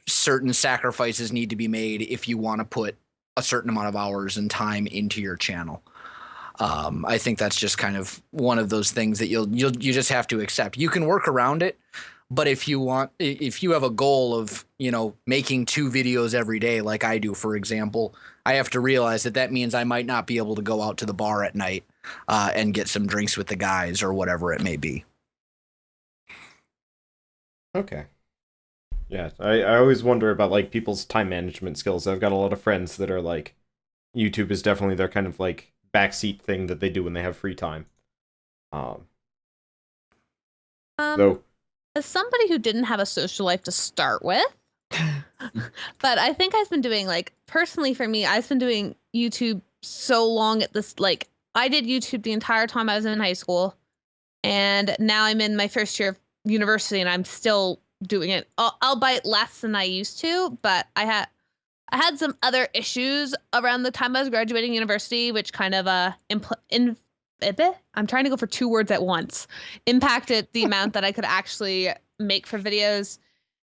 certain sacrifices need to be made if you want to put a certain amount of hours and time into your channel. I think that's just kind of one of those things that you just have to accept. You can work around it, but if you have a goal of, making 2 videos every day, like I do, for example, I have to realize that means I might not be able to go out to the bar at night and get some drinks with the guys or whatever it may be. Okay. Yeah, I always wonder about like people's time management skills. I've got a lot of friends that are like, YouTube is definitely their kind of like backseat thing that they do when they have free time. So, as somebody who didn't have a social life to start with, but I think I've been doing, like, personally for me, I've been doing YouTube so long at this, like, I did YouTube the entire time I was in high school, and now I'm in my first year of university, and I'm still doing it, albeit less than I used to, but I had some other issues around the time I was graduating university, which kind of I'm trying to go for 2 words at once, impacted the amount that I could actually make for videos.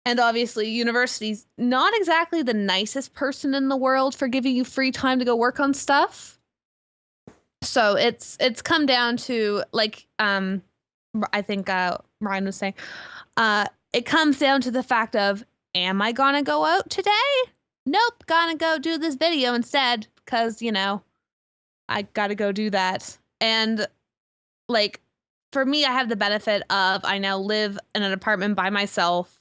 And obviously, university's not exactly the nicest person in the world for giving you free time to go work on stuff. So it's come down to, like, I think Ryan was saying, it comes down to the fact of, am I gonna go out today? Nope, gonna go do this video instead, because, I gotta go do that. And, like, for me, I have the benefit of I now live in an apartment by myself.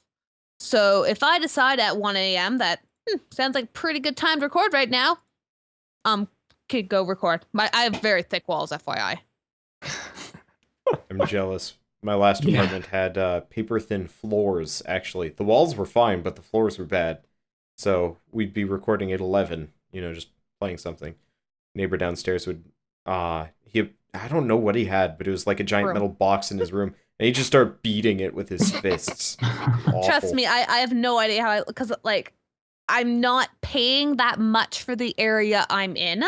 So if I decide at 1 a.m. that sounds like pretty good time to record right now, could go record. I have very thick walls, FYI. I'm jealous. My last apartment had paper-thin floors, actually. The walls were fine, but the floors were bad. So we'd be recording at 11, just playing something. Neighbor downstairs would, I don't know what he had, but it was like a giant metal box in his room, and he just started beating it with his fists. Trust me, I have no idea how because, like, I'm not paying that much for the area I'm in.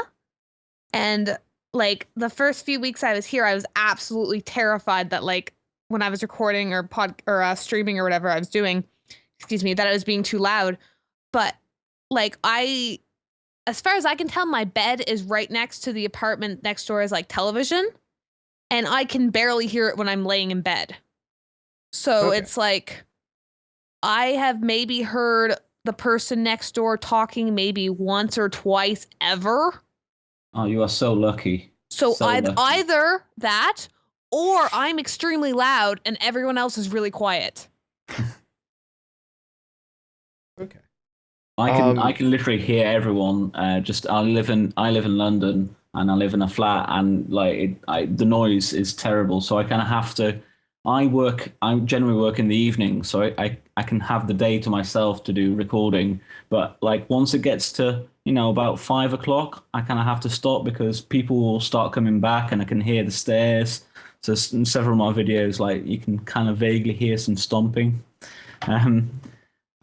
And, like, the first few weeks I was here, I was absolutely terrified that, like, when I was recording or streaming or whatever I was doing, that I was being too loud. But, like, as far as I can tell, my bed is right next to the apartment next door is, like, television, and I can barely hear it when I'm laying in bed. So It's like, I have maybe heard the person next door talking maybe once or twice ever. Oh, you are so lucky. So either that, or I'm extremely loud and everyone else is really quiet. Okay. I can literally hear everyone. I live in London and I live in a flat, and the noise is terrible. So I kind of have to. I generally work in the evening, so I can have the day to myself to do recording. But like once it gets to about 5 o'clock, I kind of have to stop because people will start coming back, and I can hear the stairs. So in several of my videos, like you can kind of vaguely hear some stomping.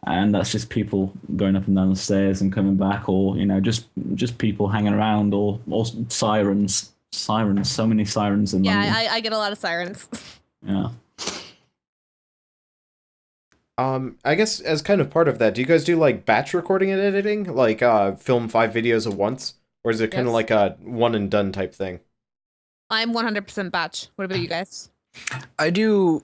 And that's just people going up and down the stairs and coming back, or just people hanging around, or sirens. So many sirens in London. Yeah, I get a lot of sirens. Yeah. I guess as kind of part of that, do you guys do like batch recording and editing, like film 5 videos at once, or is it kind of like a one and done type thing? I'm 100% batch. What about you guys? I do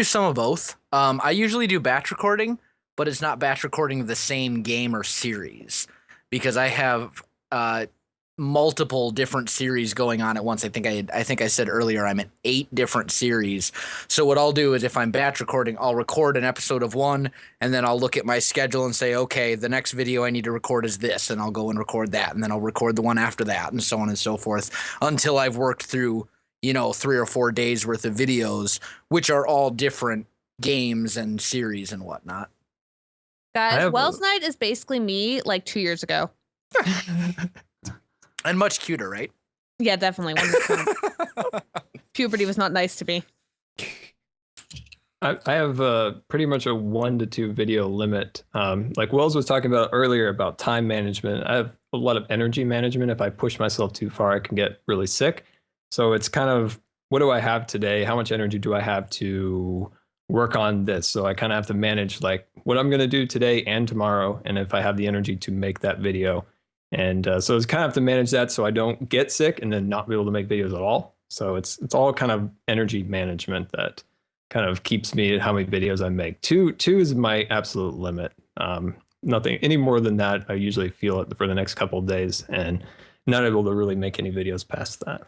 some of both. I usually do batch recording, but it's not batch recording of the same game or series, because I have multiple different series going on at once. I think I said earlier I'm in 8 different series. So what I'll do is, if I'm batch recording, I'll record an episode of one, and then I'll look at my schedule and say, okay, the next video I need to record is this, and I'll go and record that, and then I'll record the one after that, and so on and so forth, until I've worked through 3 or 4 days worth of videos, which are all different games and series and whatnot. Guys, Welsknight is basically me like 2 years ago. And much cuter, right? Yeah, definitely. Puberty was not nice to me. I have pretty much a 1 to 2 video limit. Like Wells was talking about earlier about time management. I have a lot of energy management. If I push myself too far, I can get really sick. So it's kind of, what do I have today? How much energy do I have to work on this? So I kind of have to manage like what I'm going to do today and tomorrow. And if I have the energy to make that video. And so it's kind of have to manage that so I don't get sick and then not be able to make videos at all. So it's all kind of energy management that kind of keeps me at how many videos I make. Two is my absolute limit. Nothing any more than that. I usually feel it for the next couple of days and not able to really make any videos past that.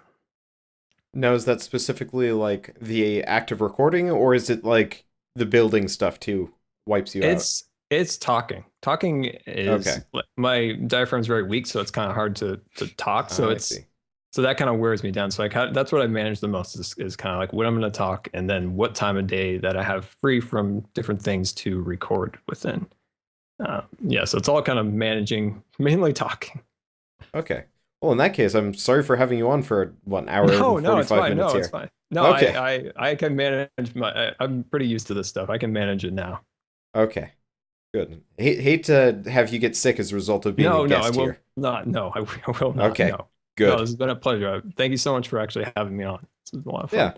Now, is that specifically like the active recording, or is it like the building stuff too wipes you out? It's talking. Talking is Okay. My diaphragm's very weak, so it's kind of hard to talk. So so that kind of wears me down. So that's what I manage the most is kind of like what I'm going to talk and then what time of day that I have free from different things to record within. So it's all kind of managing, mainly talking. Okay. Well, in that case, I'm sorry for having you on for an hour and 45 minutes here. It's fine. No, okay. I can manage I'm pretty used to this stuff. I can manage it now. Okay. Good. Hate to have you get sick as a result of being a guest here. I will not. Okay. No. Good. No, this has been a pleasure. Thank you so much for actually having me on. This was a lot of fun. Yeah.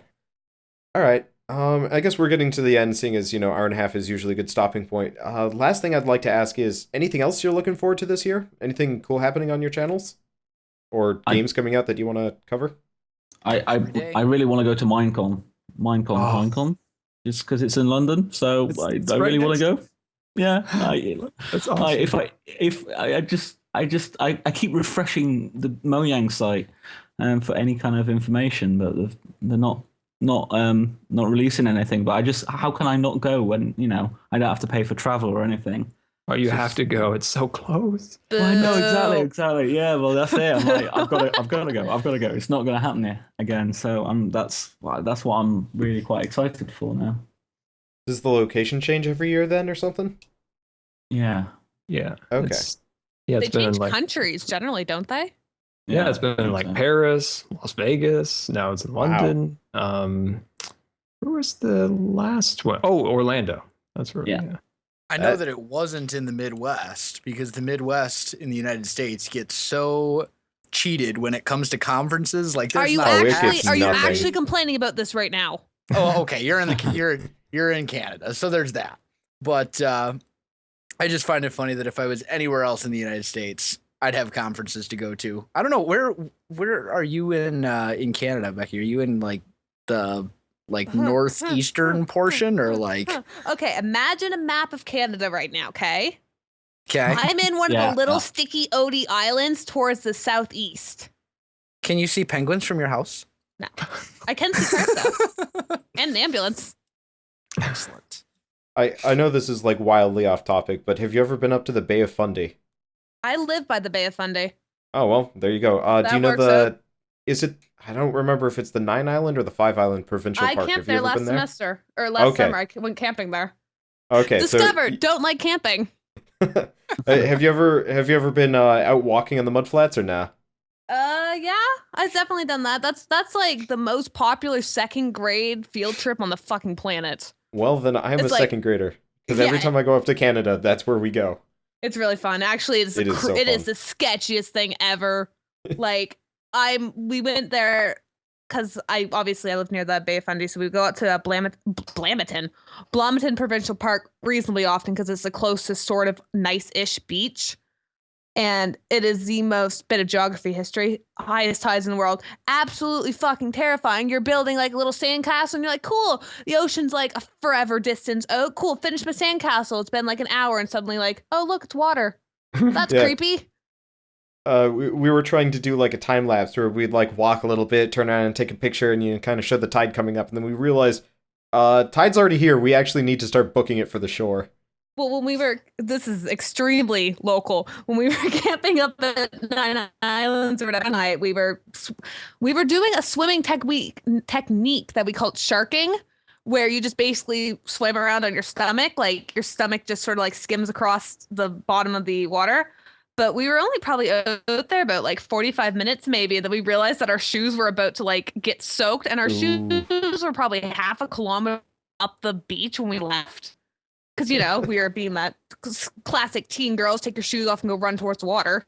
All right. I guess we're getting to the end, seeing as, hour and a half is usually a good stopping point. Last thing I'd like to ask is, anything else you're looking forward to this year? Anything cool happening on your channels? Or games coming out that you want to cover? I really want to go to Minecon, just because it's in London. So I really want to go. Yeah, that's awesome. I keep refreshing the Mojang site for any kind of information, but they're not releasing anything. But how can I not go when I don't have to pay for travel or anything? Oh, you have to go. It's so close. Well, I know exactly. Yeah, well, that's it. I'm like, I've got to go. It's not going to happen here again. So that's what I'm really quite excited for now. Does the location change every year then, or something? Yeah. Yeah. Okay. They change countries generally, don't they? Yeah, it's been in like Paris, Las Vegas. Now it's in London. Where was the last one? Oh, Orlando. That's where. Yeah. I know that it wasn't in the Midwest because the Midwest in the United States gets so cheated when it comes to conferences. Like, are you actually complaining about this right now? Oh, okay. You're in Canada, so there's that. But I just find it funny that if I was anywhere else in the United States, I'd have conferences to go to. I don't know where are you in Canada, Becky? Are you in like the northeastern portion or like? Okay, imagine a map of Canada right now. Okay. I'm in one of the little sticky Odie Islands towards the southeast. Can you see penguins from your house? No, I can see cars though, and the ambulance. Excellent. I know this is like wildly off topic, but have you ever been up to the Bay of Fundy? I live by the Bay of Fundy. Oh, well, there you go. Do you know is it, I don't remember if it's the 9 Island or the 5 Island Provincial Park. I camped there last semester, or last summer. I went camping there. Okay. Discovered, don't like camping. Have you ever been out walking on the mudflats or nah? Yeah, I've definitely done that. That's like the most popular second grade field trip on the fucking planet. Well, then I'm a second grader. Because every time I go up to Canada, that's where we go. It's really fun. Actually, it is the sketchiest thing ever. Like, we went there because I live near the Bay of Fundy, so we go out to Bloomington Provincial Park reasonably often because it's the closest sort of nice-ish beach. And it is the most bit of geography history, highest tides in the world. Absolutely fucking terrifying. You're building like a little sandcastle and you're like, cool. The ocean's like a forever distance. Oh, cool. Finished my sandcastle. It's been like an hour and suddenly like, oh, look, it's water. That's creepy. We were trying to do like a time lapse where we'd like walk a little bit, turn around and take a picture and kind of show the tide coming up. And then we realized tide's already here. We actually need to start booking it for the shore. Well, this is extremely local. When we were camping up at 9 Islands or whatever night, we were doing a swimming technique that we called sharking, where you just basically swim around on your stomach, like your stomach just sort of like skims across the bottom of the water. But we were only probably out there about like 45 minutes maybe, and then we realized that our shoes were about to like get soaked, and our shoes were probably half a kilometer up the beach when we left. Because, we were being that classic teen girls, take your shoes off and go run towards the water.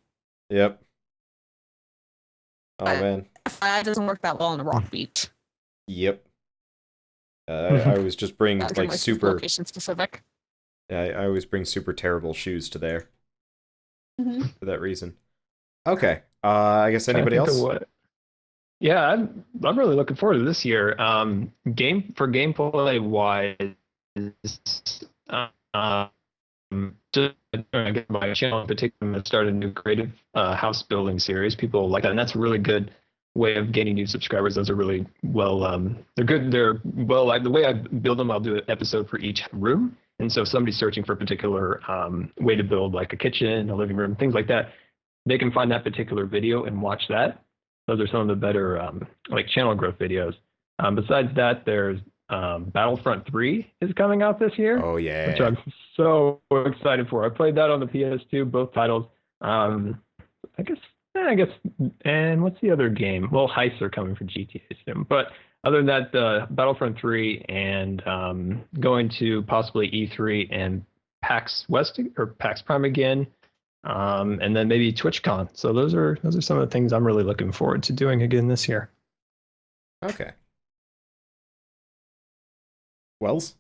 Yep. Oh, man. That doesn't work that well on a rock beach. Yep. I always just bring, like, super... location specific. Yeah, I always bring super terrible shoes to there. Mm-hmm. For that reason. Okay. I guess anybody else? Yeah, I'm really looking forward to this year. Gameplay wise, just my channel in particular has started a new creative house building series. People like that, and that's a really good way of gaining new subscribers. Those are really well. They're good. They're well. Like the way I build them, I'll do an episode for each room. And so if somebody's searching for a particular way to build like a kitchen, a living room, things like that, they can find that particular video and watch that. Those are some of the better like channel growth videos. Besides that, there's Battlefront 3 is coming out this year. Oh, yeah. Which I'm so excited for. I played that on the PS2, both titles. I guess, and what's the other game? Well, heists are coming for GTA soon. But other than that, Battlefront 3 and going to possibly E3 and PAX West or PAX Prime again, and then maybe TwitchCon. So those are some of the things I'm really looking forward to doing again this year. Okay. Wells?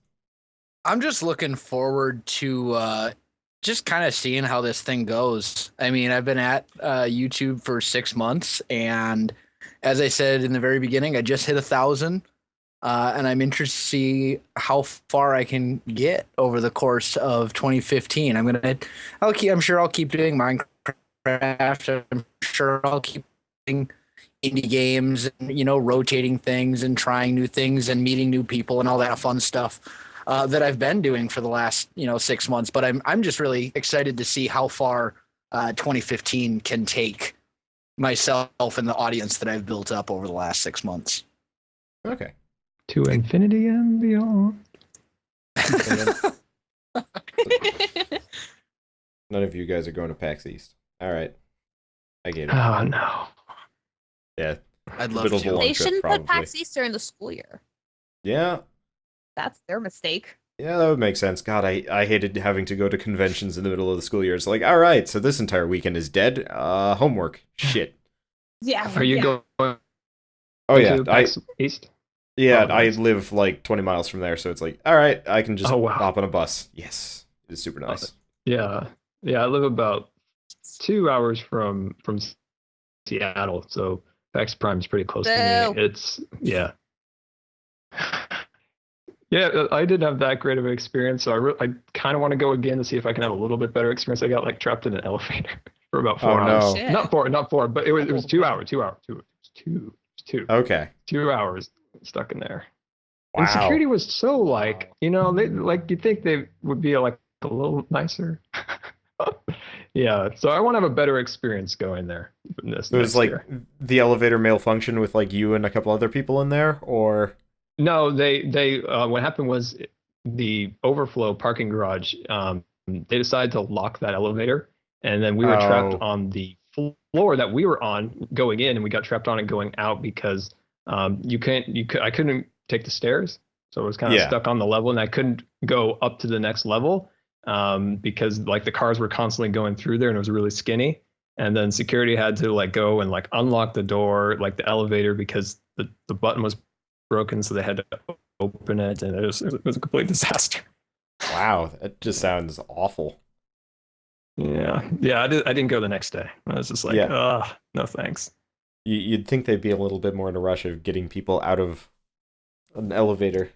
I'm just looking forward to just kind of seeing how this thing goes. I mean, I've been at YouTube for 6 months, and as I said in the very beginning, I just hit 1,000, and I'm interested to see how far I can get over the course of 2015. I'm sure I'll keep doing Minecraft. I'm sure I'll keep doing indie games and rotating things and trying new things and meeting new people and all that fun stuff that I've been doing for the last 6 months. But I'm just really excited to see how far 2015 can take myself and the audience that I've built up over the last 6 months. Okay. To infinity and beyond. None of you guys are going to PAX East. All right. I get it. Oh, no. Yeah. I'd love to. They shouldn't put PAX East during the school year. Yeah. That's their mistake. Yeah, that would make sense. God, I hated having to go to conventions in the middle of the school year. It's like, all right, so this entire weekend is dead. Homework. Shit. Yeah. Are you going Oh, yeah. to PAX East? Yeah, Oh, nice. I live like 20 miles from there, so it's like, all right, I can just Oh, wow. hop on a bus. Yes. It is super nice. Yeah. I live about 2 hours from Seattle, so PAX Prime is pretty close to me. It's Yeah, I didn't have that great of an experience, so I kind of want to go again to see if I can have a little bit better experience. I got like trapped in an elevator for about 4 hours. No. Shit. Not four, but it was 2 hours. 2 hours. Two. Okay. 2 hours stuck in there. Wow. And security was so like, they like you'd think they would be like a little nicer. Yeah, so I want to have a better experience going there. It was like the elevator malfunction with like you and a couple other people in there, or no, they what happened was the overflow parking garage. They decided to lock that elevator, and then we were trapped on the floor that we were on going in, and we got trapped on it going out because I couldn't take the stairs, so I was kind of stuck on the level, and I couldn't go up to the next level because like the cars were constantly going through there, and it was really skinny. And then security had to like go and like unlock the door, like the elevator, because the button was broken, so they had to open it, and it was a complete disaster. Wow, that just sounds awful. Yeah, I didn't go the next day. I was just like, no thanks. You'd think they'd be a little bit more in a rush of getting people out of an elevator.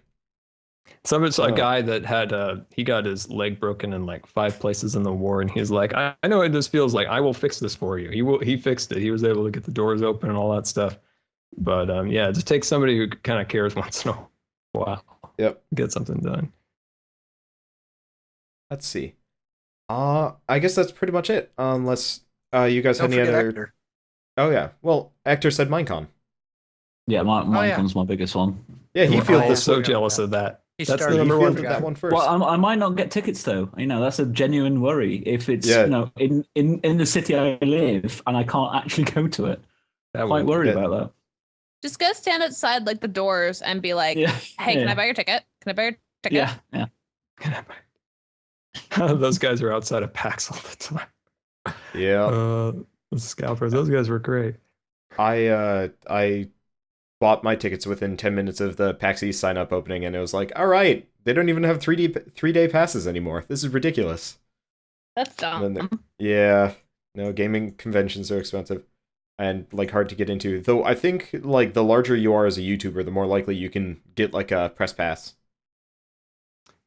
It's a guy that had he got his leg broken in like 5 places in the war, and he's like, I know what this feels like. I will fix this for you. He fixed it. He was able to get the doors open and all that stuff. But it just takes somebody who kind of cares once in a while. Yep. Get something done. Let's see. I guess that's pretty much it. Unless you guys had any other. Ector. Oh yeah. Well, Ector said Minecon. Yeah, Minecon's my biggest one. Yeah, he feels I'm so jealous of that. That's the number one. That one first. Well, I might not get tickets though. That's a genuine worry. If it's in the city I live and I can't actually go to it, I'm quite worried about that. Just go stand outside like the doors and be like, "Hey, can I buy your ticket? Can I buy your ticket. Yeah. Those guys are outside of PAX all the time. Yeah. The scalpers, those guys were great. I bought my tickets within 10 minutes of the PAX East sign-up opening, and it was like, all right, they don't even have 3-day passes anymore. This is ridiculous. That's dumb. Yeah, no, gaming conventions are expensive and like hard to get into. Though I think like the larger you are as a YouTuber, the more likely you can get like a press pass.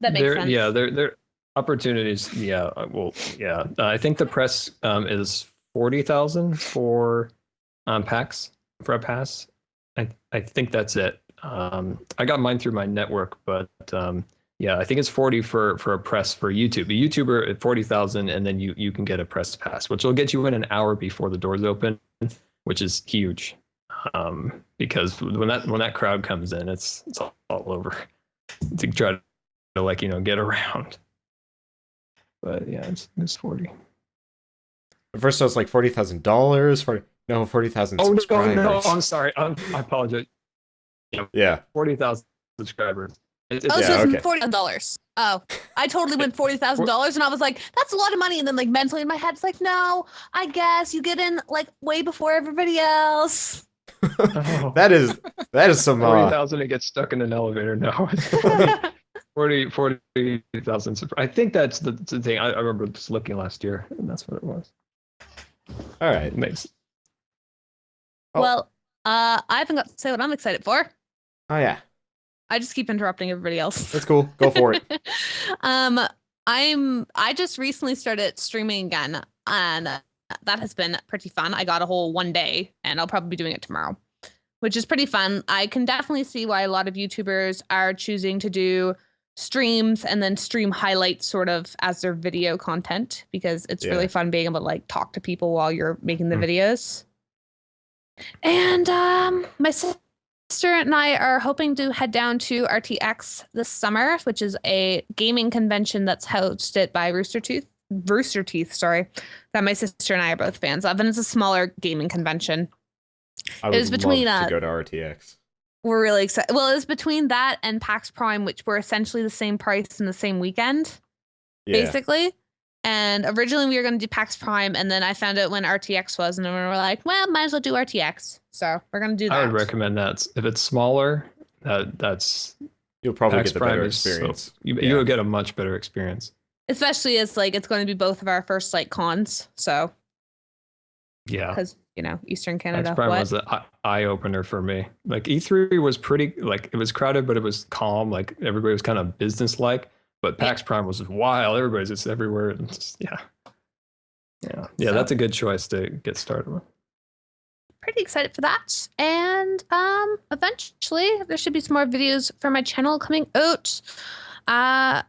That makes sense. Yeah, they're opportunities. Yeah, well, yeah. I think the press is 40,000 for PAX for a pass. I think that's it. I got mine through my network, but yeah, I think it's 40 for a press for YouTube. A YouTuber at 40,000, and then you can get a press pass, which will get you in an hour before the doors open, which is huge. Because when that crowd comes in, it's all over to try to like get around. But yeah, it's 40. At first I was like $40,000 for 40,000 subscribers. No, I'm sorry. I apologize. Yeah. 40,000 subscribers. So it's $40,000. Oh, I totally went $40,000, and I was like, "That's a lot of money." And then, like mentally in my head, it's like, "No, I guess you get in like way before everybody else." That is some 40,000 to get stuck in an elevator. No, 40,000. I think that's the thing. I remember just looking last year, and that's what it was. All right, nice. Well, I haven't got to say what I'm excited for. Oh yeah. I just keep interrupting everybody else. That's cool. Go for it. I just recently started streaming again, and that has been pretty fun. I got a whole 1 day, and I'll probably be doing it tomorrow, which is pretty fun. I can definitely see why a lot of YouTubers are choosing to do streams and then stream highlights sort of as their video content, because it's really fun being able to like talk to people while you're making the videos. And my sister and I are hoping to head down to RTX this summer, which is a gaming convention that's hosted by Rooster Teeth, sorry, that my sister and I are both fans of, and it's a smaller gaming convention. I would love to go to RTX. We're really excited. Well, it was between that and PAX Prime, which were essentially the same price in the same weekend, basically. And originally we were going to do PAX Prime, and then I found out when RTX was, and then we were like, well, might as well do RTX. So we're going to do that. I would recommend that. If it's smaller, that's... You'll probably get the better experience. You'll get a much better experience. Especially as like it's going to be both of our first like cons. So yeah, because Eastern Canada. PAX Prime was an eye opener for me. Like E3 was pretty, like it was crowded, but it was calm. Like everybody was kind of business like. But PAX Prime was wild. Everybody's just everywhere. And just, yeah. So, that's a good choice to get started with. Pretty excited for that. And eventually there should be some more videos for my channel coming out. I've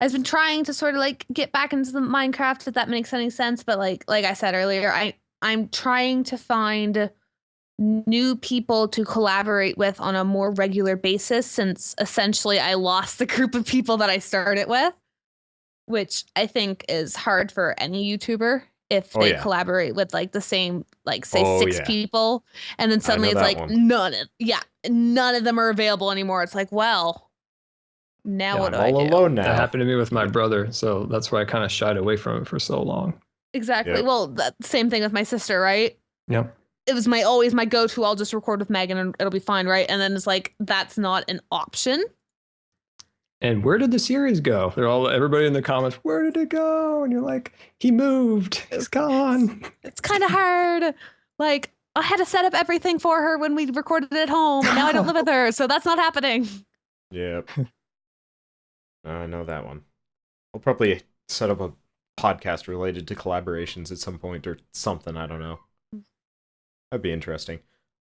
been trying to sort of like get back into the Minecraft, if that makes any sense. But like I said earlier, I'm trying to find new people to collaborate with on a more regular basis, since essentially I lost the group of people that I started with, which I think is hard for any YouTuber if they collaborate with like the same, like say 6 people, and then suddenly it's like none of them are available anymore. It's like, well, now what do I do? I'm all alone now. That happened to me with my brother, so that's why I kind of shied away from it for so long. Exactly. Yep. Well, same thing with my sister, right? Yep. It was always my go-to. I'll just record with Megan and it'll be fine, right? And then it's like, that's not an option. And where did the series go? Everybody in the comments, where did it go? And you're like, he moved. It's gone. It's kind of hard. Like, I had to set up everything for her when we recorded at home, and now I don't live with her, so that's not happening. Yep. I know that one. I'll probably set up a podcast related to collaborations at some point or something. I don't know. That'd be interesting.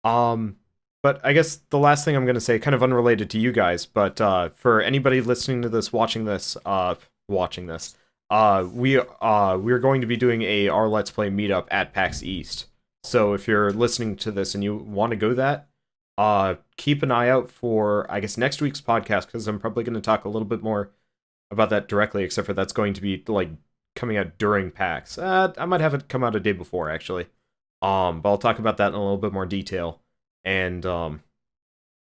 But I guess the last thing I'm going to say, kind of unrelated to you guys, but for anybody listening to this, watching this, we are going to be doing our Let's Play meetup at PAX East. So if you're listening to this and you want to go that, keep an eye out for, I guess, next week's podcast, because I'm probably going to talk a little bit more about that directly, except for that's going to be like coming out during PAX. I might have it come out a day before, actually. But I'll talk about that in a little bit more detail. And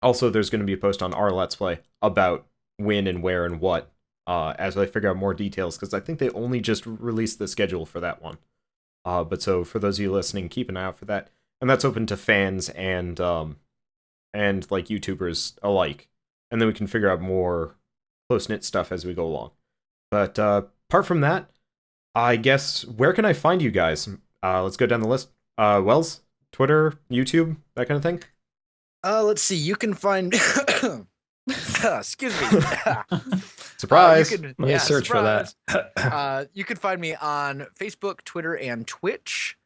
Also, there's going to be a post on our Let's Play about when and where and what, as I figure out more details, because I think they only just released the schedule for that one. But so for those of you listening, keep an eye out for that. And that's open to fans and like YouTubers alike. And then we can figure out more close-knit stuff as we go along. But apart from that, I guess, where can I find you guys? Let's go down the list. Wells, Twitter, YouTube, that kind of thing? Let's see. You can find... Excuse me. Surprise! Let me search for that. You can find me on Facebook, Twitter, and Twitch.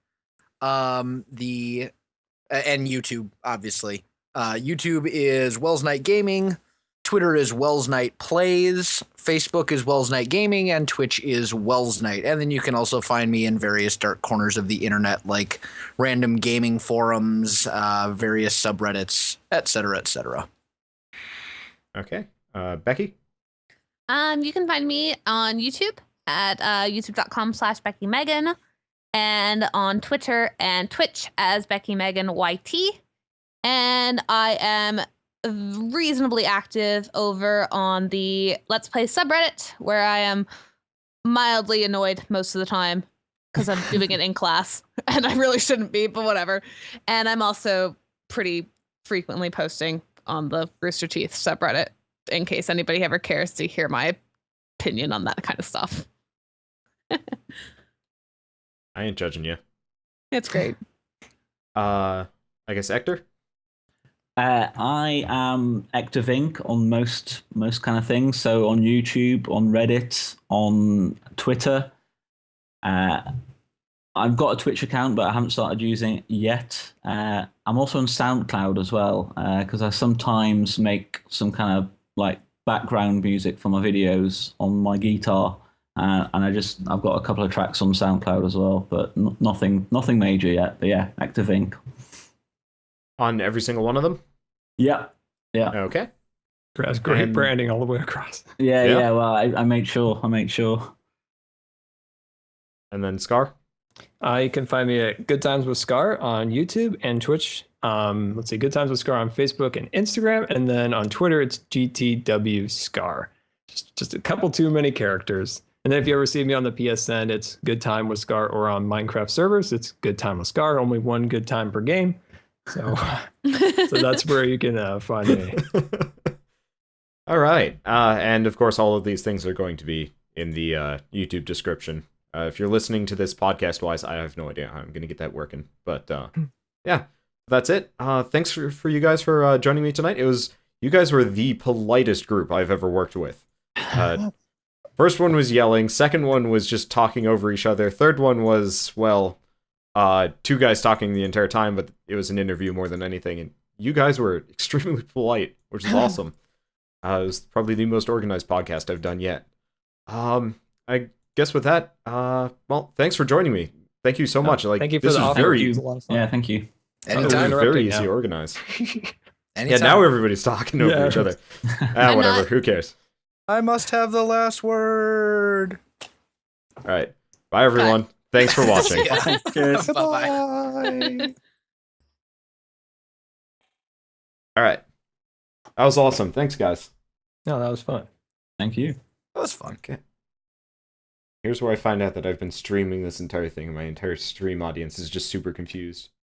And YouTube, obviously. YouTube is Welsknight Gaming. Twitter is Welsknight Plays, Facebook is Welsknight Gaming, and Twitch is Welsknight. And then you can also find me in various dark corners of the internet, like random gaming forums, various subreddits, etc., etc. Okay. Becky? You can find me on YouTube at youtube.com/BeckyMegan, and on Twitter and Twitch as BeckyMeganYT. And I am reasonably active over on the Let's Play subreddit, where I am mildly annoyed most of the time because I'm doing it in class and I really shouldn't be, but whatever. And I'm also pretty frequently posting on the Rooster Teeth subreddit in case anybody ever cares to hear my opinion on that kind of stuff. I ain't judging you. It's great. I guess Ector? I am EctorVynk on most kind of things. So on YouTube, on Reddit, on Twitter. I've got a Twitch account, but I haven't started using it yet. I'm also on SoundCloud as well, because I sometimes make some kind of like background music for my videos on my guitar. And I've got a couple of tracks on SoundCloud as well, but nothing major yet. But yeah, EctorVynk. On every single one of them? Yeah. Okay. That's great branding all the way across. Yeah. Well, I made sure. And then Scar? You can find me at GoodTimesWithScar on YouTube and Twitch. Let's see, GoodTimesWithScar on Facebook and Instagram, and then on Twitter it's GTWScar. Just a couple too many characters. And then if you ever see me on the PSN, it's Good Time with Scar, or on Minecraft servers, it's Good Time with Scar. Only one good time per game. So that's where you can find me. All right. And of course, all of these things are going to be in the YouTube description. If you're listening to this podcast-wise, I have no idea how I'm going to get that working. But yeah, that's it. Thanks for you guys for joining me tonight. You guys were the politest group I've ever worked with. First one was yelling. Second one was just talking over each other. Third one was, well, two guys talking the entire time, but it was an interview more than anything. And you guys were extremely polite, which is awesome. It was probably the most organized podcast I've done yet. I guess with that, well, thanks for joining me. Thank you so much. Thank you for the offer. It was a lot of fun. Yeah, thank you. Anytime. Very easy to organize. Anytime. Yeah, now everybody's talking over each other. Whatever. Who cares? I must have the last word. All right. Bye, everyone. Bye. Thanks for watching. Bye-bye. All right. That was awesome. Thanks, guys. No, that was fun. Thank you. That was fun. Okay. Here's where I find out that I've been streaming this entire thing, and my entire stream audience is just super confused.